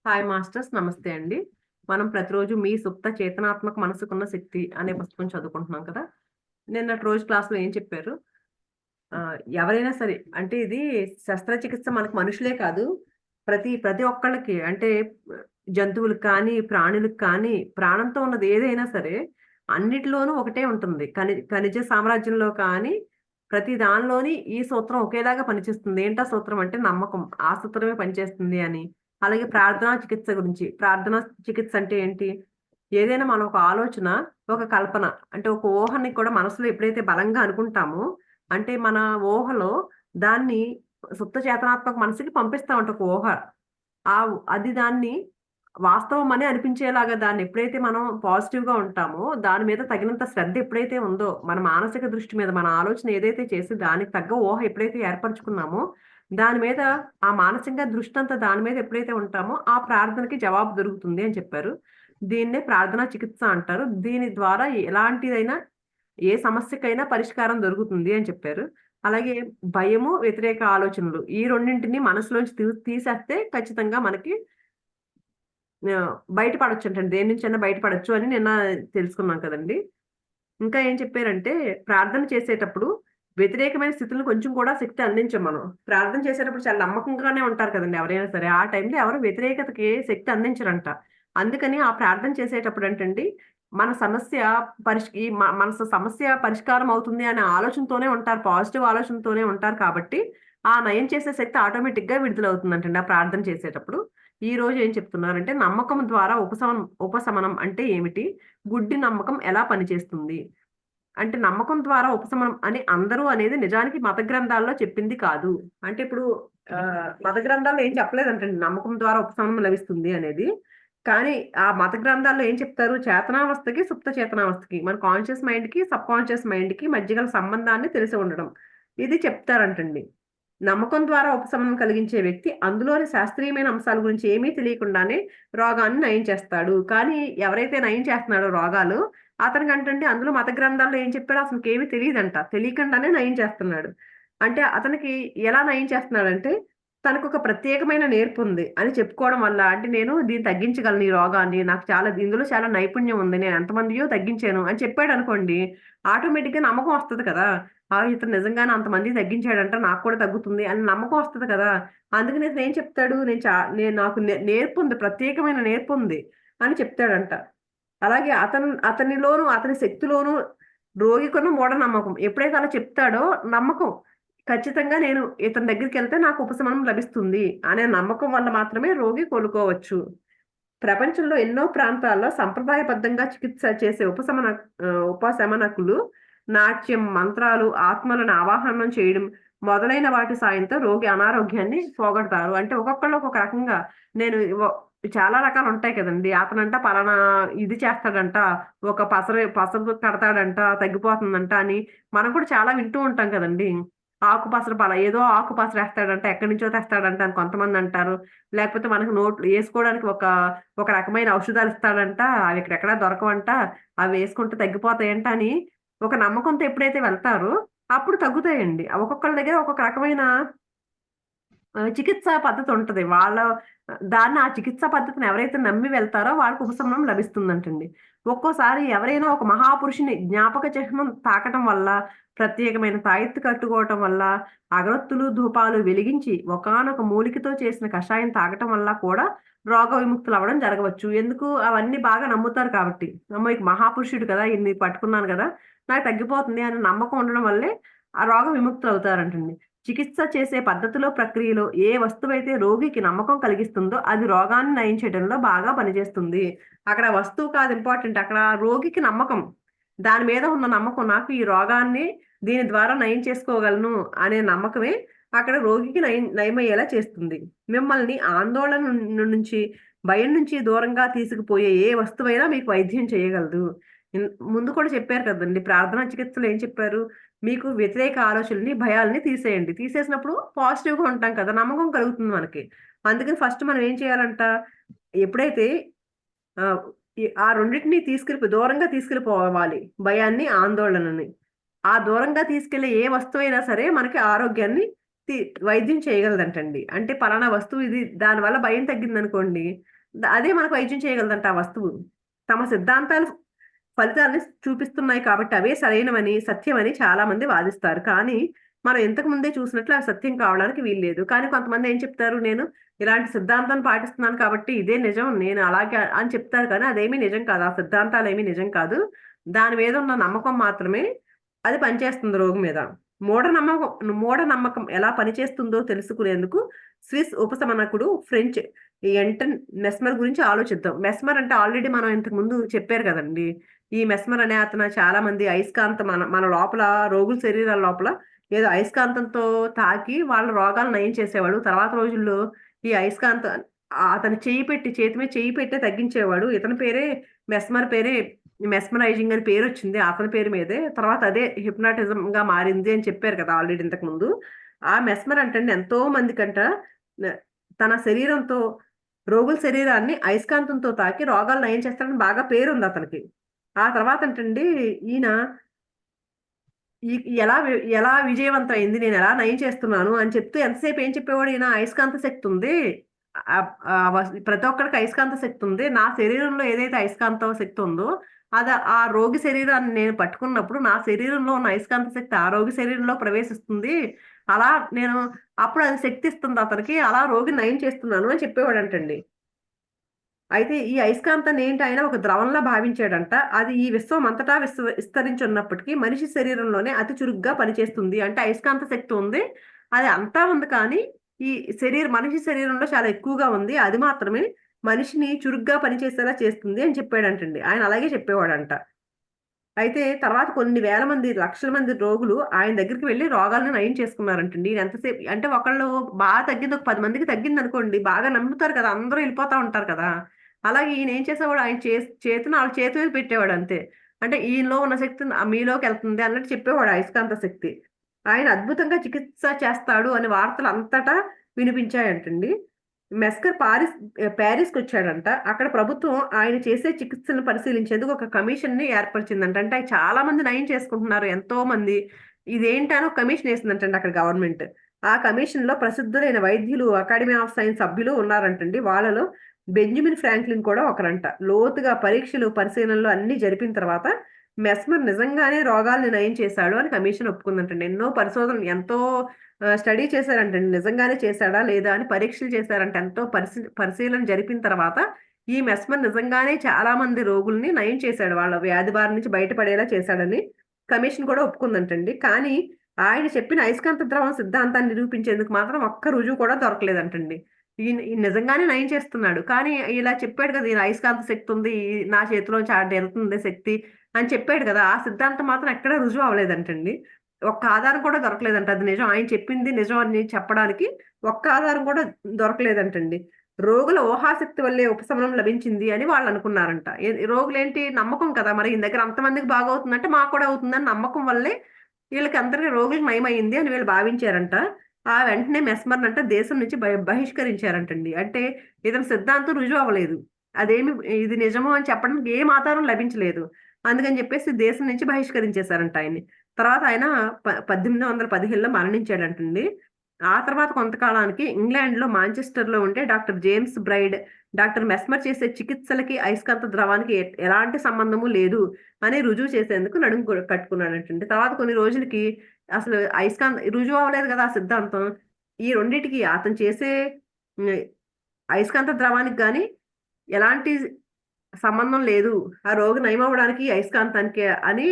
Hi masters, నమస్తే అండి. మనం ప్రతిరోజు మీ సుప్త చేతనాత్మక మనసుకున్న శక్తి అనే పుస్తకం చదువుకుంటున్నాం కదా. నిన్నటి రోజు క్లాస్లో ఏం చెప్పారు? ఎవరైనా సరే, అంటే ఇది శస్త్రచికిత్స మనకు మనుషులే కాదు, ప్రతి ప్రతి ఒక్కళ్ళకి, అంటే జంతువులకు కానీ ప్రాణులకు కానీ ప్రాణంతో ఉన్నది ఏదైనా సరే అన్నిటిలోనూ ఒకటే ఉంటుంది. ఖనిజ సామ్రాజ్యంలో కానీ ప్రతి దానిలోని ఈ సూత్రం ఒకేలాగా పనిచేస్తుంది. ఏంటా సూత్రం అంటే నమ్మకం. ఆ సూత్రమే పనిచేస్తుంది అని. అలాగే ప్రార్థనా చికిత్స గురించి. ప్రార్థనా చికిత్స అంటే ఏంటి? ఏదైనా మనం ఒక ఆలోచన, ఒక కల్పన, అంటే ఒక ఊహని కూడా మనసులో ఎప్పుడైతే బలంగా అనుకుంటామో, అంటే మన ఊహలో దాన్ని సుప్త చేతనాత్మక మనసుకి పంపిస్తా ఉంటాం ఒక ఊహ. అది దాన్ని వాస్తవం అని అనిపించేలాగా దాన్ని ఎప్పుడైతే మనం పాజిటివ్‌గా ఉంటామో, దాని మీద తగినంత శ్రద్ధ ఎప్పుడైతే ఉందో, మన మానసిక దృష్టి మీద మన ఆలోచన ఏదైతే చేసి దానికి తగ్గ ఊహ ఎప్పుడైతే ఏర్పరచుకున్నామో, దాని మీద ఆ మానసికంగా దృష్టంతా దాని మీద ఎప్పుడైతే ఉంటామో, ఆ ప్రార్థనకి జవాబు దొరుకుతుంది అని చెప్పారు. దీన్నే ప్రార్థనా చికిత్స అంటారు. దీని ద్వారా ఎలాంటిదైనా, ఏ సమస్యకైనా పరిష్కారం దొరుకుతుంది అని చెప్పారు. అలాగే భయము, వ్యతిరేక ఆలోచనలు ఈ రెండింటిని మనసులోంచి తీసేస్తే ఖచ్చితంగా మనకి బయటపడొచ్చంటండి. దేని నుంచైనా బయటపడొచ్చు అని నిన్న తెలుసుకున్నాం కదండీ. ఇంకా ఏం చెప్పారంటే, ప్రార్థన చేసేటప్పుడు వ్యతిరేకమైన స్థితులను కొంచెం కూడా శక్తి అందించం మనం. ప్రార్థన చేసేటప్పుడు చాలా నమ్మకంగానే ఉంటారు కదండీ ఎవరైనా సరే. ఆ టైంలో ఎవరు వ్యతిరేకతకి శక్తి అందించరంట. అందుకని ఆ ప్రార్థన చేసేటప్పుడంటండి, మన సమస్య మన సమస్య పరిష్కారం అవుతుంది అనే ఆలోచనతోనే ఉంటారు. పాజిటివ్ ఆలోచనతోనే ఉంటారు కాబట్టి, ఆ నయం చేసే శక్తి ఆటోమేటిక్‌గా విడుదలవుతుందంటండి ఆ ప్రార్థన చేసేటప్పుడు. ఈరోజు ఏం చెప్తున్నారంటే, నమ్మకం ద్వారా ఉపశమనం అంటే ఏమిటి? గుడ్డి నమ్మకం ఎలా పనిచేస్తుంది? అంటే నమ్మకం ద్వారా ఉపశమనం అని అందరూ అనేది నిజానికి మత గ్రంథాల్లో చెప్పింది కాదు. అంటే ఇప్పుడు మత గ్రంథాల్లో ఏం చెప్పలేదంటండి నమ్మకం ద్వారా ఉపశమనం లభిస్తుంది అనేది. కానీ ఆ మత గ్రంథాల్లో ఏం చెప్తారు? చేతనావస్థకి, సుప్త చేతనావస్థకి, మన కాన్షియస్ మైండ్‌కి, సబ్‌కాన్షియస్ మైండ్‌కి మధ్య గల సంబంధాన్ని తెలిసి ఉండడం. ఇది చెప్తారంటండి. నమ్మకం ద్వారా ఉపశమనం కలిగించే వ్యక్తి అందులోని శాస్త్రీయమైన అంశాల గురించి ఏమీ తెలియకుండానే రోగాన్ని నయం చేస్తాడు. కానీ ఎవరైతే నయం చేస్తున్నాడో రోగాలు, అతనికంటండి అందులో మత గ్రంథాల్లో ఏం చెప్పారో అతనికేమి తెలీదంట. తెలియకుండానే నయం చేస్తున్నాడు. అంటే అతనికి ఎలా నయం చేస్తున్నాడంటే, తనకొక ప్రత్యేకమైన నేర్పుంది అని చెప్పుకోవడం వల్ల, అంటే నేను దీన్ని తగ్గించగలను ఈ రోగాన్ని. నాకు ఇందులో చాలా నైపుణ్యం ఉంది. నేను ఎంతమందియో తగ్గించాను అని చెప్పాడనుకోండి, ఆటోమేటిక్‌గా నమ్మకం వస్తది కదా! ఇతను నిజంగానే అంతమందికి తగ్గించాడంట, నాకు కూడా తగ్గుతుంది అని నమ్మకం వస్తది కదా! అందుకని ఇతను ఏం చెప్తాడు, నేను నాకు నేర్పుంది, ప్రత్యేకమైన నేర్పుంది అని చెప్తాడంట. అలాగే అతనిలోను, అతని శక్తిలోను రోగికున్న మూఢనమ్మకం. ఎప్పుడైతే అలా చెప్తాడో నమ్మకం, ఖచ్చితంగా నేను ఇతని దగ్గరికెళ్తే నాకు ఉపశమనం లభిస్తుంది అనే నమ్మకం వల్ల మాత్రమే రోగి కోలుకోవచ్చు. ప్రపంచంలో ఎన్నో ప్రాంతాల్లో సంప్రదాయబద్ధంగా చికిత్స చేసే ఉపశమనకులు నాట్యం, మంత్రాలు, ఆత్మలను ఆవాహనం చేయడం మొదలైన వాటి సాయంతో రోగి అనారోగ్యాన్ని పోగొడతారు. అంటే ఒక్కొక్కళ్ళు ఒక్కొక్క రకంగా, నేను చాలా రకాలుంటాయి కదండీ. అతనంట పలానా ఇది చేస్తాడంట, ఒక పసరు కడతాడంట, తగ్గిపోతుందంట అని మనం కూడా చాలా వింటూ ఉంటాం కదండీ. ఏదో ఆకు పసరేస్తాడంట, ఎక్కడి నుంచో తెస్తాడంట అని కొంతమందంటారు. లేకపోతే మనకు ఏసుకోవడానికి ఒక రకమైన ఔషధాలిస్తాడంట, అవి ఇక్కడెక్కడా దొరకవంట, అవి వేసుకుంటే తగ్గిపోతాయంట అని ఒక నమ్మకంతో ఎప్పుడైతే వెళ్తారో అప్పుడు తగ్గుతాయండి. ఒక్కొక్కళ్ళ దగ్గర ఒక్కొక్క రకమైన చికిత్సా పద్ధతుంటది. ఆ చికిత్సా పద్ధతిని ఎవరైతే నమ్మి వెళ్తారో వాళ్ళకి ఉపశమనం లభిస్తుందంటండి. ఒక్కోసారి ఎవరైనా ఒక మహాపురుషుని జ్ఞాపక చిహ్నం తాకటం వల్ల, ప్రత్యేకమైన తాయెత్తు కట్టుకోవటం వల్ల, అగరొత్తులు, ధూపాలు వెలిగించి ఒకానొక మూలికతో చేసిన కషాయం తాగటం వల్ల కూడా రోగ విముక్తులవ్వడం జరగవచ్చు. ఎందుకు? అవన్నీ బాగా నమ్ముతారు కాబట్టి. అమ్మో! ఇక మహాపురుషుడు కదా! ఇన్ని పట్టుకున్నాను గదా! నాకు తగ్గిపోతుంది అనే నమ్మకం ఉండడం వల్లే ఆ రోగ విముక్తులవుతారంటండి. చికిత్స చేసే పద్ధతిలో, ప్రక్రియలో ఏ వస్తువైతే రోగికి నమ్మకం కలిగిస్తుందో అది రోగాన్ని నయం చేయడంలో బాగా పనిచేస్తుంది. అక్కడ వస్తువు కాదు ఇంపార్టెంట్. అక్కడ రోగికి నమ్మకం. దాని మీద ఉన్న నమ్మకం, నాకు ఈ రోగాన్ని దీని ద్వారా నయం చేసుకోగలను అనే నమ్మకమే అక్కడ రోగికి నయమయ్యేలా చేస్తుంది. మిమ్మల్ని ఆందోళన నుంచి, భయం నుంచి దూరంగా తీసుకుపోయే ఏ వస్తువైనా మీకు వైద్యం చేయగలదు. ముందు కూడా చెప్పారు కదండీ! ప్రార్థనా చికిత్సలో ఏం చెప్పారు? మీకు వ్యతిరేక ఆలోచనలని, భయాల్ని తీసేయండి. తీసేసినప్పుడు పాజిటివ్‌గా ఉంటాం కదా! నమ్మకం కలుగుతుంది మనకి. అందుకని ఫస్ట్ మనం ఏం చేయాలంట? ఎప్పుడైతే ఆహ్, ఆ రెండిటిని దూరంగా తీసుకెళ్ళిపోవాలి. భయాన్ని, ఆందోళనని. ఆ దూరంగా తీసుకెళ్ళే ఏ వస్తువైనా సరే మనకి ఆరోగ్యాన్ని తి వైద్యం చేయగలదంటండి. అంటే పలానా వస్తువు ఇది, దానివల్ల భయం తగ్గిందనుకోండి, అదే మనకు వైద్యం చేయగలదంట ఆ వస్తువు. తమ సిద్ధాంతాలు ఫలితాన్ని చూపిస్తున్నాయి కాబట్టి అవే సరైనవని, సత్యమని చాలా మంది వాదిస్తారు. కానీ మనం ఇంతకు ముందే చూసినట్లు అవి సత్యం కావడానికి వీల్లేదు. కానీ కొంతమంది ఏం చెప్తారు, నేను ఇలాంటి సిద్ధాంతాన్ని పాటిస్తున్నాను కాబట్టి ఇదే నిజం. నేను అలాగే అని చెప్తారు కానీ అదేమీ నిజం కాదు. ఆ సిద్ధాంతాలేమీ నిజం కాదు. దాని మీద ఉన్న నమ్మకం మాత్రమే అది పనిచేస్తుంది రోగి మీద. మూఢనమ్మకం ఎలా పనిచేస్తుందో తెలుసుకునేందుకు స్విస్ ఉపశమనకుడు ఫ్రెంచ్ ఎంటన్ మెస్మర్ గురించి ఆలోచిద్దాం. మెస్మర్ అంటే ఆల్రెడీ మనం ఇంతకు ముందు చెప్పారు కదండీ! ఈ మెస్మర్ అనే అతను చాలా మంది అయస్కాంతం మన మన లోపల రోగుల శరీరాల లోపల ఏదో అయస్కాంతంతో తాకి వాళ్ళ రోగాలు నయం చేసేవాడు. తర్వాత రోజుల్లో ఈ అయస్కాంతం అతను చేతి మీద చెయ్యి పెట్టే తగ్గించేవాడు. ఇతని పేరే పేరే మెస్మరైజింగ్ అని పేరొచ్చింది. అతని పేరు మీదే. తర్వాత అదే హిప్నాటిజంగా మారింది అని చెప్పారు కదా! ఆల్రెడీ ఇంతకుముందు. ఆ మెస్మర్ అంటండి ఎంతో మందికంట న తన శరీరంతో రోగుల శరీరాన్ని అయస్కాంతంతో తాకి రోగాలు నయం చేస్తాడని బాగా పేరుంది అతనికి. ఆ తర్వాతంటండి ఈయన ఈ ఎలా విజయవంతమైంది, నేనెలా నయం చేస్తున్నాను అని చెప్తూ ఎంతసేపు ఏం చెప్పేవాడు ఈయన, అయస్కాంత శక్తుంది. ప్రతి ఒక్కడికి అయస్కాంత శక్తుంది. నా శరీరంలో ఏదైతే అయస్కాంత శక్తి ఉందో, ఆ రోగి శరీరాన్ని నేను పట్టుకున్నప్పుడు నా శరీరంలో ఉన్న అయస్కాంత శక్తి ఆ రోగి శరీరంలో ప్రవేశిస్తుంది. అలా నేను అప్పుడు అది శక్తిస్తుంది అతనికి. అలా రోగిని నయం చేస్తున్నాను అని చెప్పేవాడంటండి. అయితే ఈ అయస్కాంతాన్ని ఏంటి ఆయన ఒక ద్రవంలా భావించాడంట. అది ఈ విశ్వం అంతటా విస్తరించున్నప్పటికీ మనిషి శరీరంలోనే అతి చురుగ్గా పనిచేస్తుంది. అంటే అయస్కాంత శక్తి ఉంది. అది అంతా ఉంది కానీ, ఈ మనిషి శరీరంలో చాలా ఎక్కువగా ఉంది. అది మాత్రమే మనిషిని చురుగ్గా పనిచేసేలా చేస్తుంది అని చెప్పాడంటండి. ఆయన అలాగే చెప్పేవాడంట. అయితే తర్వాత కొన్ని వేల మంది, లక్షల మంది రోగులు ఆయన దగ్గరికి వెళ్లి రోగాలను నయం చేసుకున్నారంటండి. ఈయన ఎంతసేపు అంటే ఒకళ్ళు బాగా తగ్గింది ఒక 10 మందికి తగ్గిందనుకోండి, బాగా నమ్ముతారు కదా! అందరూ ఎళ్ళిపోతా ఉంటారు కదా! అలాగే ఈయన ఏం చేసేవాడు, ఆయన చేతిని ఆళ్ళ చేతి మీద పెట్టేవాడు అంతే. అంటే ఈయనలో ఉన్న శక్తి మీలోకెళ్తుంది అన్నట్టు చెప్పేవాడు అయస్కాంత శక్తి. ఆయన అద్భుతంగా చికిత్స చేస్తాడు అనే వార్తలు అంతటా వినిపించాయంటండి. మెస్కర్ పారిస్‌కొచ్చాడంట. అక్కడ ప్రభుత్వం ఆయన చేసే చికిత్సలను పరిశీలించేందుకు ఒక కమిషన్‌ని ఏర్పరిచిందంట. అంటే చాలా మంది నయం చేసుకుంటున్నారు ఎంతోమంది. ఇదేంటని ఒక కమిషన్ ఏసిందంటండి అక్కడ గవర్నమెంట్. ఆ కమిషన్‌లో ప్రసిద్ధులైన వైద్యులు, అకాడమీ ఆఫ్ సైన్స్ సభ్యులు ఉన్నారంటండి. వాళ్ళలో బెంజమిన్ ఫ్రాంక్లిన్ కూడా ఒకరంట. లోతుగా పరీక్షలు, పరిశీలనలు అన్నీ జరిపిన తర్వాత మెస్మర్ నిజంగానే రోగాల్ని నయం చేశాడు అని కమిషన్ ఒప్పుకుందంటండి. ఎన్నో పరిశోధనలు ఎంతో స్టడీ చేశారంటండి. నిజంగానే చేశాడా? లేదా? అని పరీక్షలు చేశారంట. ఎంతో పరిశీలన జరిపిన తర్వాత ఈ మెస్మర్ నిజంగానే చాలా మంది రోగుల్ని నయం చేశాడు. వాళ్ళ వ్యాధి బారి నుంచి బయటపడేలా చేశాడని కమిషన్ కూడా ఒప్పుకుందంటండి. కానీ ఆయన చెప్పిన అయస్కాంత ద్రవం సిద్ధాంతాన్ని నిరూపించేందుకు మాత్రం ఒక్క రుజువు కూడా దొరకలేదంటండి. ఈయన నిజంగానే నయం చేస్తున్నాడు. కానీ ఇలా చెప్పాడు కదా! ఈయన అయస్కాంత శక్తి ఉంది. నా చేతిలోంచి ఎళ్తుంది శక్తి అని చెప్పాడు కదా! ఆ సిద్ధాంతం మాత్రం ఎక్కడ రుజువు అవ్వలేదంటండి. ఒక్క ఆధారం కూడా దొరకలేదంట. అది నిజం. ఆయన చెప్పింది నిజం అని చెప్పడానికి ఒక్క ఆధారం కూడా దొరకలేదంటండి. రోగుల ఊహాశక్తి వల్లే ఉపశమనం లభించింది అని వాళ్ళనుకున్నారంట. రోగులేంటి నమ్మకం కదా! మరి ఈయన దగ్గర అంతమందికి బాగవుతుందంటే మాకు కూడా అవుతుందని నమ్మకం వల్లే వీళ్ళకందరికి రోగులకి నయమయింది అని వీళ్ళు భావించారంట. ఆ వెంటనే మెస్మర్‌నంట దేశం నుంచి బహిష్కరించారంటండి. అంటే ఇతని సిద్ధాంతం రుజువు అవ్వలేదు. అదేమి ఇది నిజము అని చెప్పడానికి ఏం ఆధారం లభించలేదు. అందుకని చెప్పేసి దేశం నుంచి బహిష్కరించేసారంట ఆయన్ని. తర్వాత ఆయన 1815లో మరణించాడంటండి. ఆ తర్వాత కొంతకాలానికి ఇంగ్లాండ్‌లో మాంచెస్టర్‌లో ఉండే doctor James braid, doctor Mesmer చేసే చికిత్సలకి అయస్కాంత ద్రవానికి ఎలాంటి సంబంధము లేదు అని రుజువు చేసేందుకు నడుం కట్టుకున్నాడంటండి. తర్వాత కొన్ని రోజులకి అసలు రుజువు అవ్వలేదు గదా! ఆ సిద్ధాంతం. ఈ రెండిటికి అతను చేసే హ్మ్. అయస్కాంత ద్రవానికి గాని ఎలాంటి సంబంధం లేదు. ఆ రోగి నయమవ్వడానికి అయస్కాంతానికే అని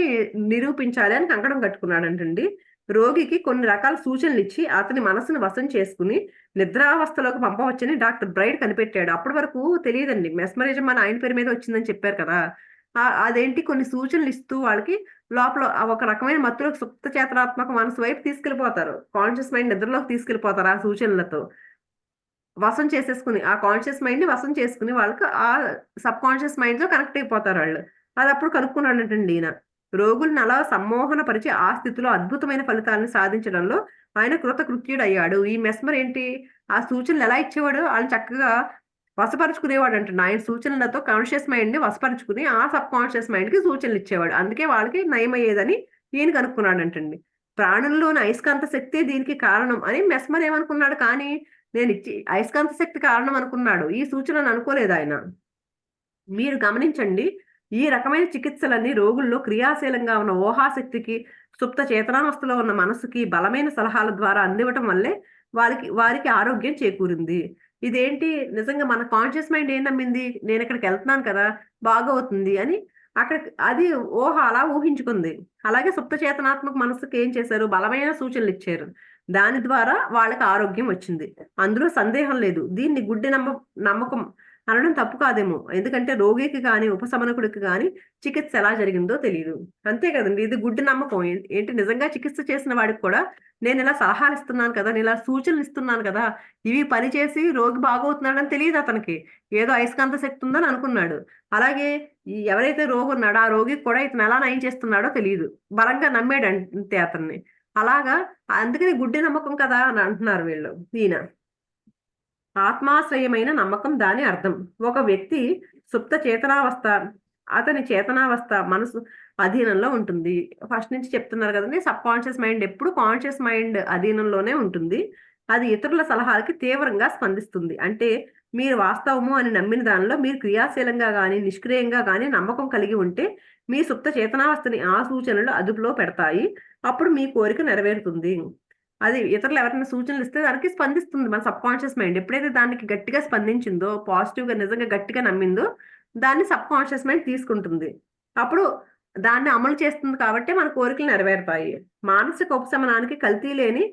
నిరూపించాలి అని కంకణం కట్టుకున్నాడంటండి. రోగికి కొన్ని రకాల సూచనలిచ్చి అతని మనసుని వశం చేసుకొని నిద్రావస్థలోకి పంపవచ్చని డాక్టర్ బ్రైడ్ కనిపెట్టాడు. అప్పటి వరకు తెలీదండి. మెస్మరిజం అని ఆయన పేరు మీద వచ్చిందని చెప్పారు కదా! అదేంటి కొన్ని సూచనలిస్తూ వాళ్ళకి లోపల ఒక రకమైన మత్తులోకి సుప్త చేతనాత్మక మనసు వైపు తీసుకెళ్ళిపోతారు. కాన్షియస్ మైండ్ నిద్రలోకి తీసుకెళ్ళిపోతారు ఆ సూచనలతో. వశం చేసేసుకొని, ఆ కాన్షియస్ మైండ్‌ని వశం చేసుకొని వాళ్ళకి ఆ సబ్‌కాన్షియస్ మైండ్‌తో కనెక్ట్ అయిపోతారాళ్ళు. అదప్పుడు కనుక్కున్నాడటండి ఈయన. రోగుల్ని అలా సమ్మోహనపరిచి ఆ స్థితిలో అద్భుతమైన ఫలితాలను సాధించడంలో ఆయన కృతకృత్యుడయ్యాడు. ఈ మెస్మర్ ఏంటి, ఆ సూచనలు ఎలా ఇచ్చేవాడో ఆళ్ళని చక్కగా వశపరుచుకునేవాడంటండి. ఆయన సూచనలతో కాన్షియస్ మైండ్‌ని వశపరుచుకుని, ఆ సబ్‌కాన్షియస్ మైండ్‌కి సూచనలిచ్చేవాడు. అందుకే వాళ్ళకి నయమయ్యేదని ఈయన కనుక్కున్నాడంటండి. ప్రాణుల్లోని అయస్కాంత శక్తే దీనికి కారణం అని మెస్మర్ ఏమనుకున్నాడు కానీ నేను ఇచ్చి అయస్కాంత శక్తి కారణం అనుకున్నాడు. ఈ సూచనను అనుకోలేదు ఆయన. మీరు గమనించండి. ఈ రకమైన చికిత్సలన్నీ రోగుల్లో క్రియాశీలంగా ఉన్న ఊహాశక్తికి, సుప్త చేతనావస్థలో ఉన్న మనసుకి బలమైన సలహాల ద్వారా అందివ్వటం వల్లే వారికి ఆరోగ్యం చేకూరింది. ఇదేంటి నిజంగా మన కాన్షియస్ మైండ్ ఏం నమ్మింది? నేనిక్కడికెళ్తున్నాను కదా! బాగవుతుంది అని అక్కడ అది అలా ఊహించుకుంది. అలాగే సుప్త చేతనాత్మక మనస్సుకి ఏం చేశారు? బలమైన సూచనలిచ్చారు. దాని ద్వారా వాళ్ళకి ఆరోగ్యం వచ్చింది. అందులో సందేహం లేదు. దీన్ని గుడ్డి నమ్మకం అనడం తప్పు కాదేమో. ఎందుకంటే రోగికి గాని, ఉపశమనకుడికి గాని చికిత్స ఎలా జరిగిందో తెలీదు. అంతే కదండీ! ఇది గుడ్డి నమ్మకం. ఏంటి నిజంగా చికిత్స చేసిన వాడికి కూడా నేనిలా సలహాలిస్తున్నాను కదా! నేనిలా సూచనలిస్తున్నాను కదా! ఇవి పనిచేసి రోగి బాగవుతున్నాడని తెలీదతనికి. ఏదో అయస్కాంత శక్తి ఉందని అనుకున్నాడు. అలాగే ఎవరైతే రోగున్నాడో, ఆ రోగికి కూడా ఇతను ఎలా నయం చేస్తున్నాడో తెలీదు. బలంగా నమ్మాడంతే అతన్ని. అలాగా అందుకని గుడ్డి నమ్మకం కదా! అని అంటున్నారు వీళ్ళు. ఈయన. ఆత్మాశ్రయమైన నమ్మకం దాని అర్థం. ఒక వ్యక్తి సుప్త చేతనావస్థ, అతని చేతనావస్థ మనసు అధీనంలో ఉంటుంది. ఫస్ట్ నుంచి చెప్తున్నారు కదండీ! సబ్‌కాన్షియస్ మైండ్ ఎప్పుడు కాన్షియస్ మైండ్ అధీనంలోనే ఉంటుంది. అది ఇతరుల సలహాలకి తీవ్రంగా స్పందిస్తుంది. అంటే మీరు వాస్తవము అని నమ్మిన దానిలో మీరు క్రియాశీలంగా గాని, నిష్క్రియంగా గాని నమ్మకం కలిగి ఉంటే, మీ సుప్త చేతనావస్థని ఆ సూచనలు అదుపులో పెడతాయి. అప్పుడు మీ కోరిక నెరవేరుతుంది. అది ఇతరులు ఎవరైనా సూచనలిస్తే దానికి స్పందిస్తుంది మన సబ్‌కాన్షియస్ మైండ్. ఎప్పుడైతే దానికి గట్టిగా స్పందించిందో, పాజిటివ్‌గా నిజంగా గట్టిగా నమ్మిందో, దాన్ని సబ్‌కాన్షియస్ మైండ్ తీసుకుంటుంది. అప్పుడు దాన్ని అమలు చేస్తుంది కాబట్టే మన కోరికలు నెరవేరుతాయి. మానసిక ఉపశమనానికి కల్తీ లేని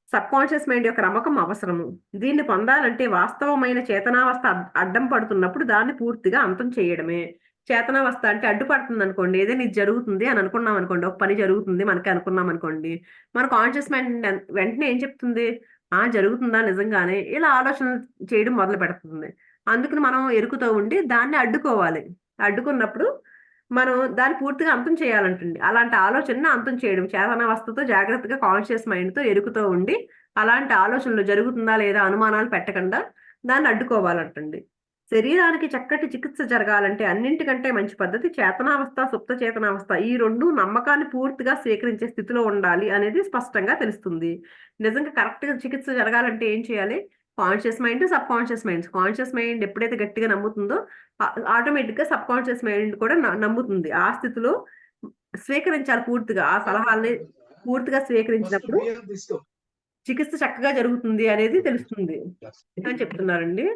సబ్‌కాన్షియస్ మైండ్ యొక్క నమ్మకం అవసరము. దీన్ని పొందాలంటే వాస్తవమైన చేతనావస్థ అడ్డం పడుతున్నప్పుడు దాన్ని పూర్తిగా అంతం చేయడమే. చేతనావస్థ అంటే అడ్డుపడుతుందనుకోండి. ఏదైనా ఇది జరుగుతుంది అని అనుకున్నామనుకోండి. ఒక పని జరుగుతుంది మనకి అనుకున్నామనుకోండి. మన కాన్షియస్ మైండ్ వెంటనే ఏం చెప్తుంది? ఆ! జరుగుతుందా నిజంగానే? ఇలా ఆలోచనలు చేయడం మొదలుపెడుతుంది. అందుకని మనం ఎరుకుతో ఉండి దాన్ని అడ్డుకోవాలి. అడ్డుకున్నప్పుడు మనం దాన్ని పూర్తిగా అంతం చేయాలంటండి. అలాంటి ఆలోచనని అంతం చేయడం. చేతనావస్థతో జాగ్రత్తగా కాన్షియస్ మైండ్‌తో ఎరుకుతో ఉండి, అలాంటి ఆలోచనలు జరుగుతుందా లేదా అనుమానాలు పెట్టకుండా దాన్ని అడ్డుకోవాలంటండి. శరీరానికి చక్కటి చికిత్స జరగాలంటే అన్నింటికంటే మంచి పద్ధతి చేతనావస్థ, సుప్త చేతనావస్థ ఈ 2 నమ్మకాన్ని పూర్తిగా స్వీకరించే స్థితిలో ఉండాలి అనేది స్పష్టంగా తెలుస్తుంది. నిజంగా కరెక్ట్‌గా చికిత్స జరగాలంటే ఏం చేయాలి? Conscious mind, subconscious minds. Conscious mind ఎప్పుడైతే గట్టిగా నమ్ముతుందో ఆటోమేటిక్‌గా సబ్‌కాన్షియస్ మైండ్ కూడా నమ్ముతుంది. ఆ స్థితిలో స్వీకరించాలి పూర్తిగా. ఆ సలహాల్ని పూర్తిగా స్వీకరించినప్పుడు చికిత్స చక్కగా జరుగుతుంది అనేది తెలుస్తుంది అని చెప్తున్నారండి.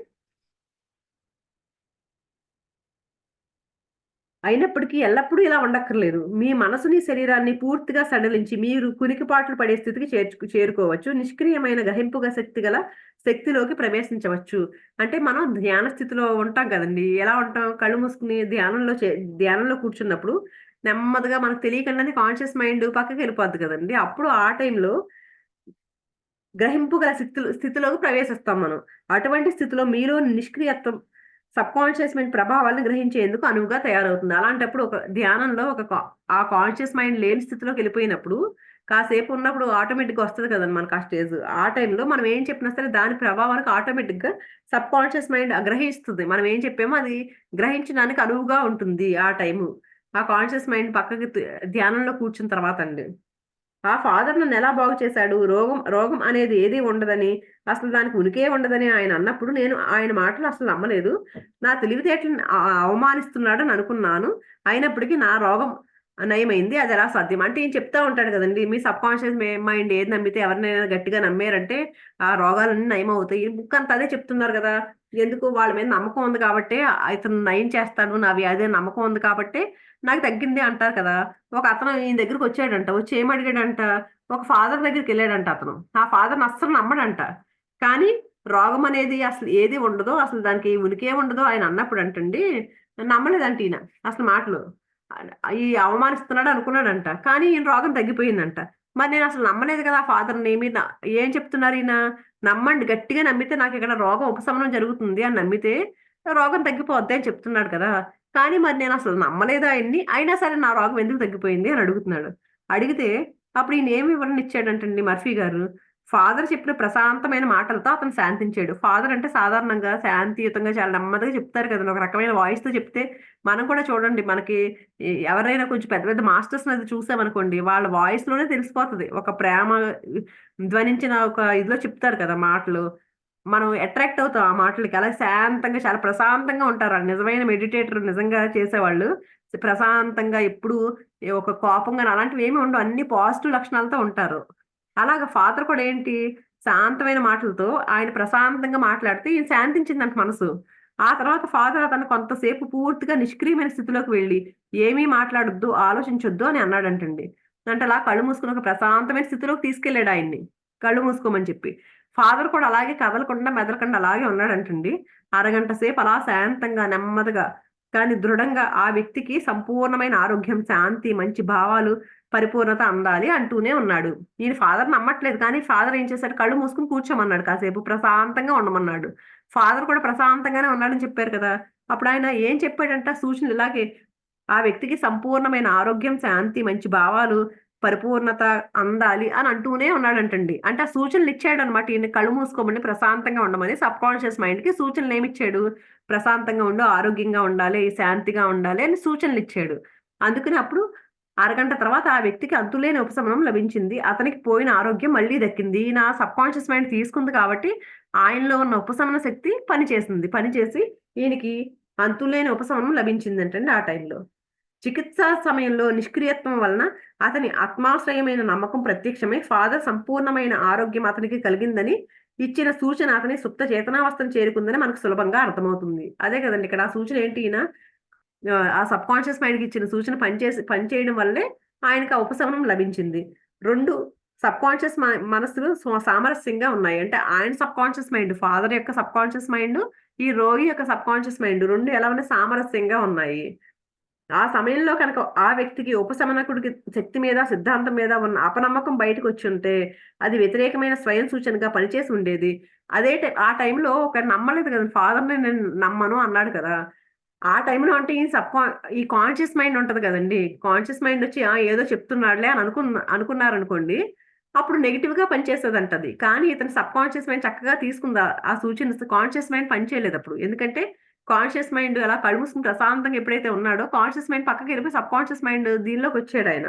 అయినప్పటికీ ఎల్లప్పుడూ ఇలా ఉండక్కర్లేదు. మీ మనసుని, శరీరాన్ని పూర్తిగా సడలించి మీరు కునికిపాట్లు పడే స్థితికి చేరుకోవచ్చు. నిష్క్రియమైన గ్రహింపుగ శక్తి గల శక్తిలోకి ప్రవేశించవచ్చు. అంటే మనం ధ్యాన స్థితిలో ఉంటాం కదండీ! ఎలా ఉంటాం? కళ్ళు మూసుకొని ధ్యానంలో కూర్చున్నప్పుడు నెమ్మదిగా మనకు తెలియకుండానే కాన్షియస్ మైండ్ పక్కకెళ్ళిపోద్ది కదండీ! అప్పుడు ఆ టైంలో గ్రహింపు గల స్థితిలోకి ప్రవేశిస్తాం మనం. అటువంటి స్థితిలో మీలోని నిష్క్రియత్వం సబ్‌కాన్షియస్ మైండ్ ప్రభావాలను గ్రహించేందుకు అనువుగా తయారవుతుంది. అలాంటప్పుడు ఒక ధ్యానంలో ఒక ఆ కాన్షియస్ మైండ్ లేని స్థితిలోకెళ్ళిపోయినప్పుడు, కాసేపు ఉన్నప్పుడు ఆటోమేటిక్‌గా వస్తది కదండీ మనకు ఆ స్టేజ్. ఆ టైంలో మనం ఏం చెప్పినా సరే దాని ప్రభావానికి ఆటోమేటిక్‌గా సబ్‌కాన్షియస్ మైండ్ గ్రహిస్తుంది. మనం ఏం చెప్పామో అది గ్రహించడానికి అనువుగా ఉంటుంది ఆ టైము. ఆ కాన్షియస్ మైండ్ పక్కకి ధ్యానంలో కూర్చున్న తర్వాతండి. ఆ ఫాదర్ నన్నెలా బాగు చేశాడు? రోగం రోగం అనేది ఏది ఉండదని, అసలు దానికి ఉనికే ఉండదని ఆయన అన్నప్పుడు నేను ఆయన మాటలు అసలు నమ్మలేదు. నా తెలివితేటలని అవమానిస్తున్నాడని అనుకున్నాను. అయినప్పటికీ నా రోగం నయమైంది. అదెలా సాధ్యం? అంటే ఈయన చెప్తా ఉంటాడు గదండీ! మీ సబ్‌కాన్షియస్ మైండ్ ఏది నమ్మితే ఎవరినైనా గట్టిగా నమ్మారంటే ఆ రోగాలన్నీ నయమవుతాయి. ఈ బుక్ అంతా అదే చెప్తున్నారు గదా! ఎందుకు వాళ్ళ మీద నమ్మకం ఉంది కాబట్టే ఇతను నయం చేస్తాడు. నా వ్యాధి అని నమ్మకం ఉంది కాబట్టే నాకు తగ్గింది అంటారు కదా! ఒక అతను ఈయన దగ్గరికొచ్చాడంట. వచ్చి ఏమడిగాడంట, ఒక ఫాదర్ దగ్గరికెళ్ళాడంట అతను. ఆ ఫాదర్‌ని అస్సలు నమ్మడంట. కానీ రోగం అనేది అసలు ఏది ఉండదో, అసలు దానికి ఉనికే ఉండదో ఆయన అన్నప్పుడంటండి, నమ్మలేదంట ఈయన అసలు మాటలు. అవమానిస్తున్నాడు అనుకున్నాడంట. కానీ ఈయన రోగం తగ్గిపోయిందంట. మరి నేనసలు నమ్మలేదు కదా! ఆ ఫాదర్‌ని. ఏం చెప్తున్నారు ఈయన? నమ్మండి గట్టిగా నమ్మితే నాకిక్కడ రోగం ఉపశమనం జరుగుతుంది అని నమ్మితే రోగం తగ్గిపోద్ది అని చెప్తున్నాడు కదా! కానీ మరి నేనసలు నమ్మలేదు ఆయన్ని. అయినా సరే నా రోగం ఎందుకు తగ్గిపోయింది అని అడుగుతున్నాడు. అడిగితే అప్పుడు ఈయన ఏమి వివరణ ఇచ్చాడంటండి మర్ఫీ గారు. ఫాదర్ చెప్పిన ప్రశాంతమైన మాటలతో అతను శాంతించాడు. ఫాదర్ అంటే సాధారణంగా శాంతియుతంగా చాలా నెమ్మదిగా చెప్తారు కదండీ! ఒక రకమైన వాయిస్‌తో చెప్తే మనం కూడా చూడండి మనకి ఎవరైనా కొంచెం పెద్ద పెద్ద మాస్టర్స్‌ని అది చూసామనుకోండి, వాళ్ళ వాయిస్‌లోనే తెలిసిపోతది. ఒక ప్రేమ ధ్వనించిన ఒక ఇదిలో చెప్తారు కదా మాటలు. మనం అట్రాక్ట్ అవుతాం ఆ మాటలకి. అలా శాంతంగా చాలా ప్రశాంతంగా ఉంటారు. ఆ నిజమైన మెడిటేటర్ నిజంగా చేసేవాళ్ళు. ప్రశాంతంగా ఎప్పుడు ఒక కోపం గాని అలాంటివి ఏమి ఉండవు. అన్ని పాజిటివ్ లక్షణాలతో ఉంటారు. అలాగా ఫాదర్ కూడా ఏంటి శాంతమైన మాటలతో ఆయన ప్రశాంతంగా మాట్లాడితే ఈయన శాంతించిందంట మనసు. ఆ తర్వాత ఫాదర్ అతను కొంతసేపు పూర్తిగా నిష్క్రియమైన స్థితిలోకి వెళ్ళి, "ఏమీ మాట్లాడొద్దు, ఆలోచించొద్దు" అని అన్నాడంటండి. అంటే అలా కళ్ళు మూసుకొని ఒక ప్రశాంతమైన స్థితిలోకి తీసుకెళ్ళాడు ఆయన్ని. కళ్ళు మూసుకోమని చెప్పి. ఫాదర్ కూడా అలాగే కదలకుండా, మెదలకుండా అలాగే ఉన్నాడంటండి. అరగంట సేపు అలా శాంతంగా, నెమ్మదిగా కానీ దృఢంగా ఆ వ్యక్తికి సంపూర్ణమైన ఆరోగ్యం, శాంతి, మంచి భావాలు, పరిపూర్ణత అందాలి అంటూనే ఉన్నాడు. ఈయన ఫాదర్ నమ్మట్లేదు. కానీ ఫాదర్ ఏం చేశాడు కళ్ళు మూసుకొని కూర్చోమన్నాడు కాసేపు. ప్రశాంతంగా ఉండమన్నాడు. ఫాదర్ కూడా ప్రశాంతంగానే ఉన్నాడని చెప్పారు కదా! అప్పుడాయన ఏం చెప్పాడంట సూచనలు ఇలాగే ఆ వ్యక్తికి సంపూర్ణమైన ఆరోగ్యం, శాంతి, మంచి భావాలు, పరిపూర్ణత అందాలి అని అంటూనే ఉన్నాడంటండి. అంటే ఆ సూచనలిచ్చాడనమాట. ఈయన్ని కళ్ళు మూసుకోమని, ప్రశాంతంగా ఉండమని సబ్‌కాన్షియస్ మైండ్‌కి సూచనలేమిచ్చాడు? ప్రశాంతంగా ఉండు, ఆరోగ్యంగా ఉండాలి, శాంతిగా ఉండాలి అని సూచనలిచ్చాడు. అందుకని అప్పుడు అరగంట తర్వాత ఆ వ్యక్తికి అంతులేని ఉపశమనం లభించింది. అతనికి పోయిన ఆరోగ్యం మళ్ళీ దక్కింది. ఈయన సబ్‌కాన్షియస్ మైండ్ తీసుకుంది కాబట్టి ఆయనలో ఉన్న ఉపశమన శక్తి పనిచేసింది. పనిచేసి ఈయనకి అంతులేని ఉపశమనం లభించిందంటండి ఆ టైంలో. చికిత్సా సమయంలో నిష్క్రియత్వం వలన అతని ఆత్మాశ్రయమైన నమ్మకం ప్రత్యక్షమై ఫాదర్ సంపూర్ణమైన ఆరోగ్యం అతనికి కలిగిందని ఇచ్చిన సూచన అతని సుప్త చేతనావస్థను చేరుకుందని మనకు సులభంగా అర్థమవుతుంది. అదే కదండీ ఇక్కడ ఆ సూచన ఏంటి ఈయన ఆ సబ్‌కాన్షియస్ మైండ్‌కి ఇచ్చిన సూచన పనిచేయడం వల్లే ఆయనకి ఆ ఉపశమనం లభించింది. 2 సబ్‌కాన్షియస్ మనస్సులు సామరస్యంగా ఉన్నాయి. అంటే ఆయన సబ్‌కాన్షియస్ మైండ్, ఫాదర్ యొక్క సబ్‌కాన్షియస్ మైండ్, ఈ రోగి యొక్క సబ్‌కాన్షియస్ మైండ్ 2 ఎలా ఉన్నాయి సామరస్యంగా ఉన్నాయి. ఆ సమయంలో కనుక ఆ వ్యక్తికి ఉపశమనకుడికి శక్తి మీద, సిద్ధాంతం మీద ఉన్న అపనమ్మకం బయటకొచ్చుంటే, అది వ్యతిరేకమైన స్వయం సూచనగా పనిచేసి ఉండేది. ఆ టైంలో ఒకడు నమ్మలేదు కదండీ! ఫాదర్‌ని నేను నమ్మను అన్నాడు కదా! ఆ టైంలో అంటే ఈ కాన్షియస్ మైండ్ ఉంటది గదండీ! కాన్షియస్ మైండొచ్చి ఆ! ఏదో చెప్తున్నాడులే అని అనుకున్నారనుకోండి, అప్పుడు నెగెటివ్‌గా పనిచేసేదంటది. కానీ ఇతను సబ్‌కాన్షియస్ మైండ్ చక్కగా తీసుకుంది ఆ సూచన కాన్షియస్ మైండ్ పనిచేయలేదప్పుడు. ఎందుకంటే కాన్షియస్ మైండ్ అలా కళ్ళు మూసుకొని ప్రశాంతంగా ఎప్పుడైతే ఉన్నాడో, కాన్షియస్ మైండ్ పక్కకెళ్ళిపోయి సబ్‌కాన్షియస్ మైండ్ దీనిలోకొచ్చాడాయన.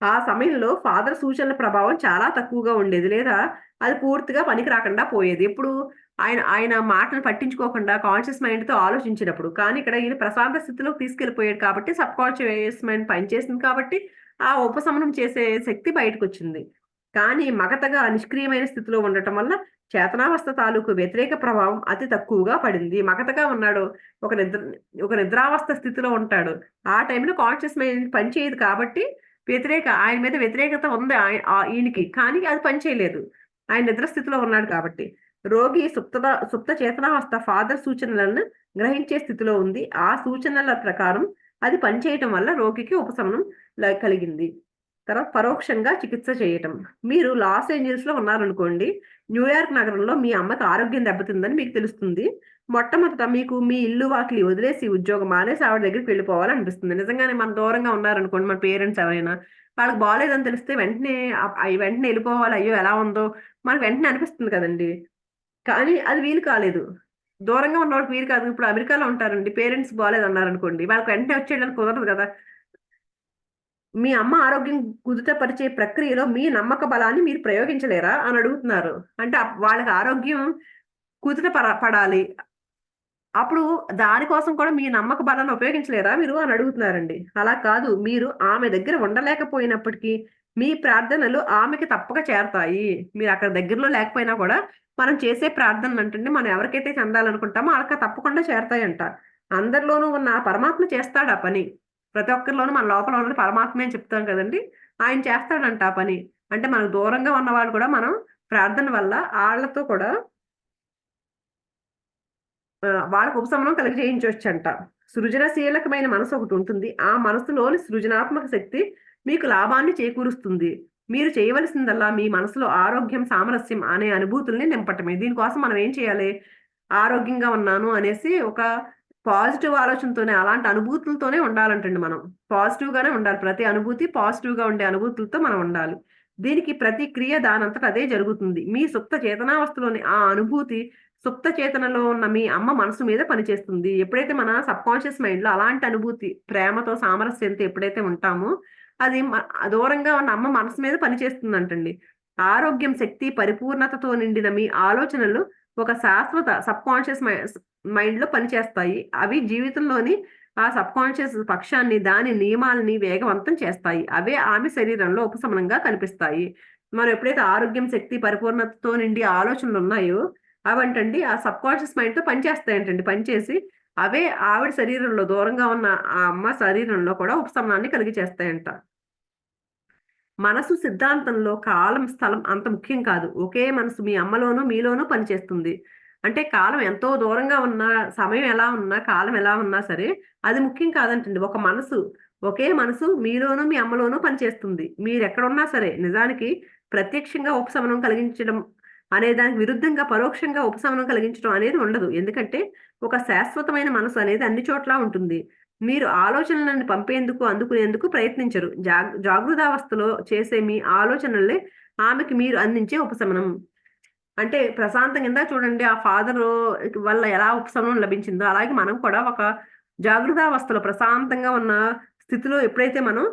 ఆ సమయంలో ఫాదర్ సూచనల ప్రభావం చాలా తక్కువగా ఉండేది. లేదా అది పూర్తిగా పనికి రాకుండా పోయేది. ఎప్పుడు ఆయన ఆయన మాటలు పట్టించుకోకుండా కాన్షియస్ మైండ్‌తో ఆలోచించినప్పుడు. కానీ ఇక్కడ ఈయన ప్రశాంత స్థితిలోకి తీసుకెళ్ళిపోయాడు కాబట్టి సబ్‌కాన్షియస్ మైండ్ పనిచేసింది కాబట్టి ఆ ఉపశమనం చేసే శక్తి బయటకొచ్చింది. కానీ మగతగా నిష్క్రియమైన స్థితిలో ఉండటం వల్ల చేతనావస్థ తాలూకు వ్యతిరేక ప్రభావం అతి తక్కువగా పడింది. మగతగా ఉన్నాడు. ఒక నిద్ర ఒక నిద్రావస్థ స్థితిలో ఉంటాడు. ఆ టైంలో కాన్షియస్ మైండ్ పనిచేయదు కాబట్టి ఆయన మీద వ్యతిరేకత ఉంది ఈయనకి. కానీ అది పని చేయలేదు. ఆయన నిద్ర స్థితిలో ఉన్నాడు కాబట్టి. రోగి సుప్త చేతనావస్థ ఫాదర్ సూచనలను గ్రహించే స్థితిలో ఉంది. ఆ సూచనల ప్రకారం అది పనిచేయటం వల్ల రోగికి ఉపశమనం కలిగింది. తర్వాత పరోక్షంగా చికిత్స చేయటం. మీరు లాస్ ఏంజెల్స్‌లో ఉన్నారనుకోండి. న్యూయార్క్ నగరంలో మీ అమ్మకి ఆరోగ్యం దెబ్బతిందని మీకు తెలుస్తుంది. మొట్టమొదట మీకు మీ ఇల్లు, వాకిలి వదిలేసి, ఉద్యోగం మానేసి ఆవిడ దగ్గరికి వెళ్ళిపోవాలనిపిస్తుంది. నిజంగానే మన దూరంగా ఉన్నారనుకోండి మన పేరెంట్స్ ఎవరైనా, వాళ్ళకి బాలేదని తెలిస్తే వెంటనే ఎళ్ళిపోవాలి. అయ్యో! ఎలా ఉందో మనకు వెంటనే అనిపిస్తుంది కదండీ! కానీ అది వీలు కాలేదు. దూరంగా ఉన్నోళ్ళకి వీలు కాదు. ఇప్పుడు అమెరికాలో ఉంటారండి. పేరెంట్స్ బాలేదన్నారనుకోండి. వాళ్ళకి వెంటనే వచ్చేయడానికి కుదరదు గదా! మీ అమ్మ ఆరోగ్యం కుదుటపరిచే ప్రక్రియలో మీ నమ్మక బలాన్ని మీరు ప్రయోగించలేరా? అని అడుగుతున్నారు. అంటే వాళ్ళకి ఆరోగ్యం పడాలి. అప్పుడు దాని కోసం కూడా మీ నమ్మక బలాన్ని ఉపయోగించలేరా మీరు? అని అడుగుతున్నారండి. అలా కాదు. మీరు ఆమె దగ్గర ఉండలేకపోయినప్పటికీ మీ ప్రార్థనలు ఆమెకి తప్పక చేరతాయి. మీరక్కడ దగ్గరలో లేకపోయినా కూడా మనం చేసే ప్రార్థనలంటండి మనం ఎవరికైతే చెందాలనుకుంటామో ఆళ్ళకి తప్పకుండా చేరతాయంట. అందరిలోనూ ఉన్న ఆ పరమాత్మ చేస్తాడు ఆ పని. ప్రతి ఒక్కరిలోనూ మన లోపల ఉన్నది పరమాత్మే అని చెప్తాం కదండీ! ఆయన చేస్తాడంట ఆ పని. అంటే మనకు దూరంగా ఉన్నవాళ్ళు కూడా మనం ప్రార్థన వల్ల ఆళ్ళతో కూడా వాళ్ళకి ఉపశమనం కలిగజేయించొచ్చంట. సృజనశీలకమైన మనసొకటుంటుంది. ఆ మనసులోని సృజనాత్మక శక్తి మీకు లాభాన్ని చేకూరుస్తుంది. మీరు చేయవలసిందల్లా మీ మనసులో ఆరోగ్యం, సామరస్యం అనే అనుభూతుల్ని నింపటమే. దీనికోసం మనం ఏం చేయాలి? ఆరోగ్యంగా ఉన్నాను అనేసి ఒక పాజిటివ్ ఆలోచనతోనే అలాంటి అనుభూతులతోనే ఉండాలంటండి మనం. పాజిటివ్‌గానే ఉండాలి. ప్రతి అనుభూతి పాజిటివ్‌గా ఉండే అనుభూతులతో మనం ఉండాలి. దీనికి ప్రతి క్రియ దానంతట అదే జరుగుతుంది. మీ సుప్త చేతనావస్థలోని ఆ అనుభూతి సుప్త చేతనలో ఉన్న మీ అమ్మ మనసు మీద పనిచేస్తుంది. ఎప్పుడైతే మన సబ్‌కాన్షియస్ మైండ్‌లో అలాంటి అనుభూతి, ప్రేమతో, సామరస్యంతో ఎప్పుడైతే ఉంటామో, అది దూరంగా ఉన్న అమ్మ మనసు మీద పనిచేస్తుందంటండి. ఆరోగ్యం, శక్తి, పరిపూర్ణతతో నిండిన మీ ఆలోచనలు ఒక శాశ్వత సబ్కాన్షియస్ మైండ్ లో పనిచేస్తాయి. అవి జీవితంలోని ఆ సబ్కాన్షియస్ పక్షాన్ని, దాని నియమాలని వేగవంతం చేస్తాయి. అవే ఆమె శరీరంలో ఉపశమనంగా కనిపిస్తాయి. మనం ఎప్పుడైతే ఆరోగ్యం, శక్తి, పరిపూర్ణతతో నిండి ఆలోచనలు ఉన్నాయో అవంటండి ఆ సబ్కాన్షియస్ మైండ్ తో పనిచేస్తాయంటండి. పనిచేసి అవే ఆవిడ శరీరంలో, దూరంగా ఉన్న ఆ అమ్మ శరీరంలో కూడా ఉపశమనాన్ని కలిగి చేస్తాయంట. మనసు సిద్ధాంతంలో కాలం, స్థలం అంత ముఖ్యం కాదు. ఒకే మనసు మీ అమ్మలోనూ, మీలోనూ పనిచేస్తుంది. అంటే కాలం ఎంతో దూరంగా ఉన్నా, సమయం ఎలా ఉన్నా, కాలం ఎలా ఉన్నా సరే, అది ముఖ్యం కాదంటండి. ఒక మనసు, ఒకే మనసు మీలోనూ, మీ అమ్మలోనూ పనిచేస్తుంది. మీరెక్కడున్నా సరే, నిజానికి ప్రత్యక్షంగా ఉపశమనం కలిగించడం అనే దానికి విరుద్ధంగా పరోక్షంగా ఉపశమనం కలిగించడం అనేది ఉండదు. ఎందుకంటే, ఒక శాశ్వతమైన మనసు అనేది అన్ని చోట్ల ఉంటుంది. మీరు ఆలోచనలను పంపేందుకు, అందుకునేందుకు ప్రయత్నించరు. జాగృతావస్థలో చేసే మీ ఆలోచనలే ఆమెకి మీరు అందించే ఉపశమనం. అంటే ప్రశాంతంగా ఇందాక చూడండి ఆ ఫాదరు వల్ల ఎలా ఉపశమనం లభించిందో, అలాగే మనం కూడా ఒక జాగృతావస్థలో ప్రశాంతంగా ఉన్న స్థితిలో ఎప్పుడైతే మనం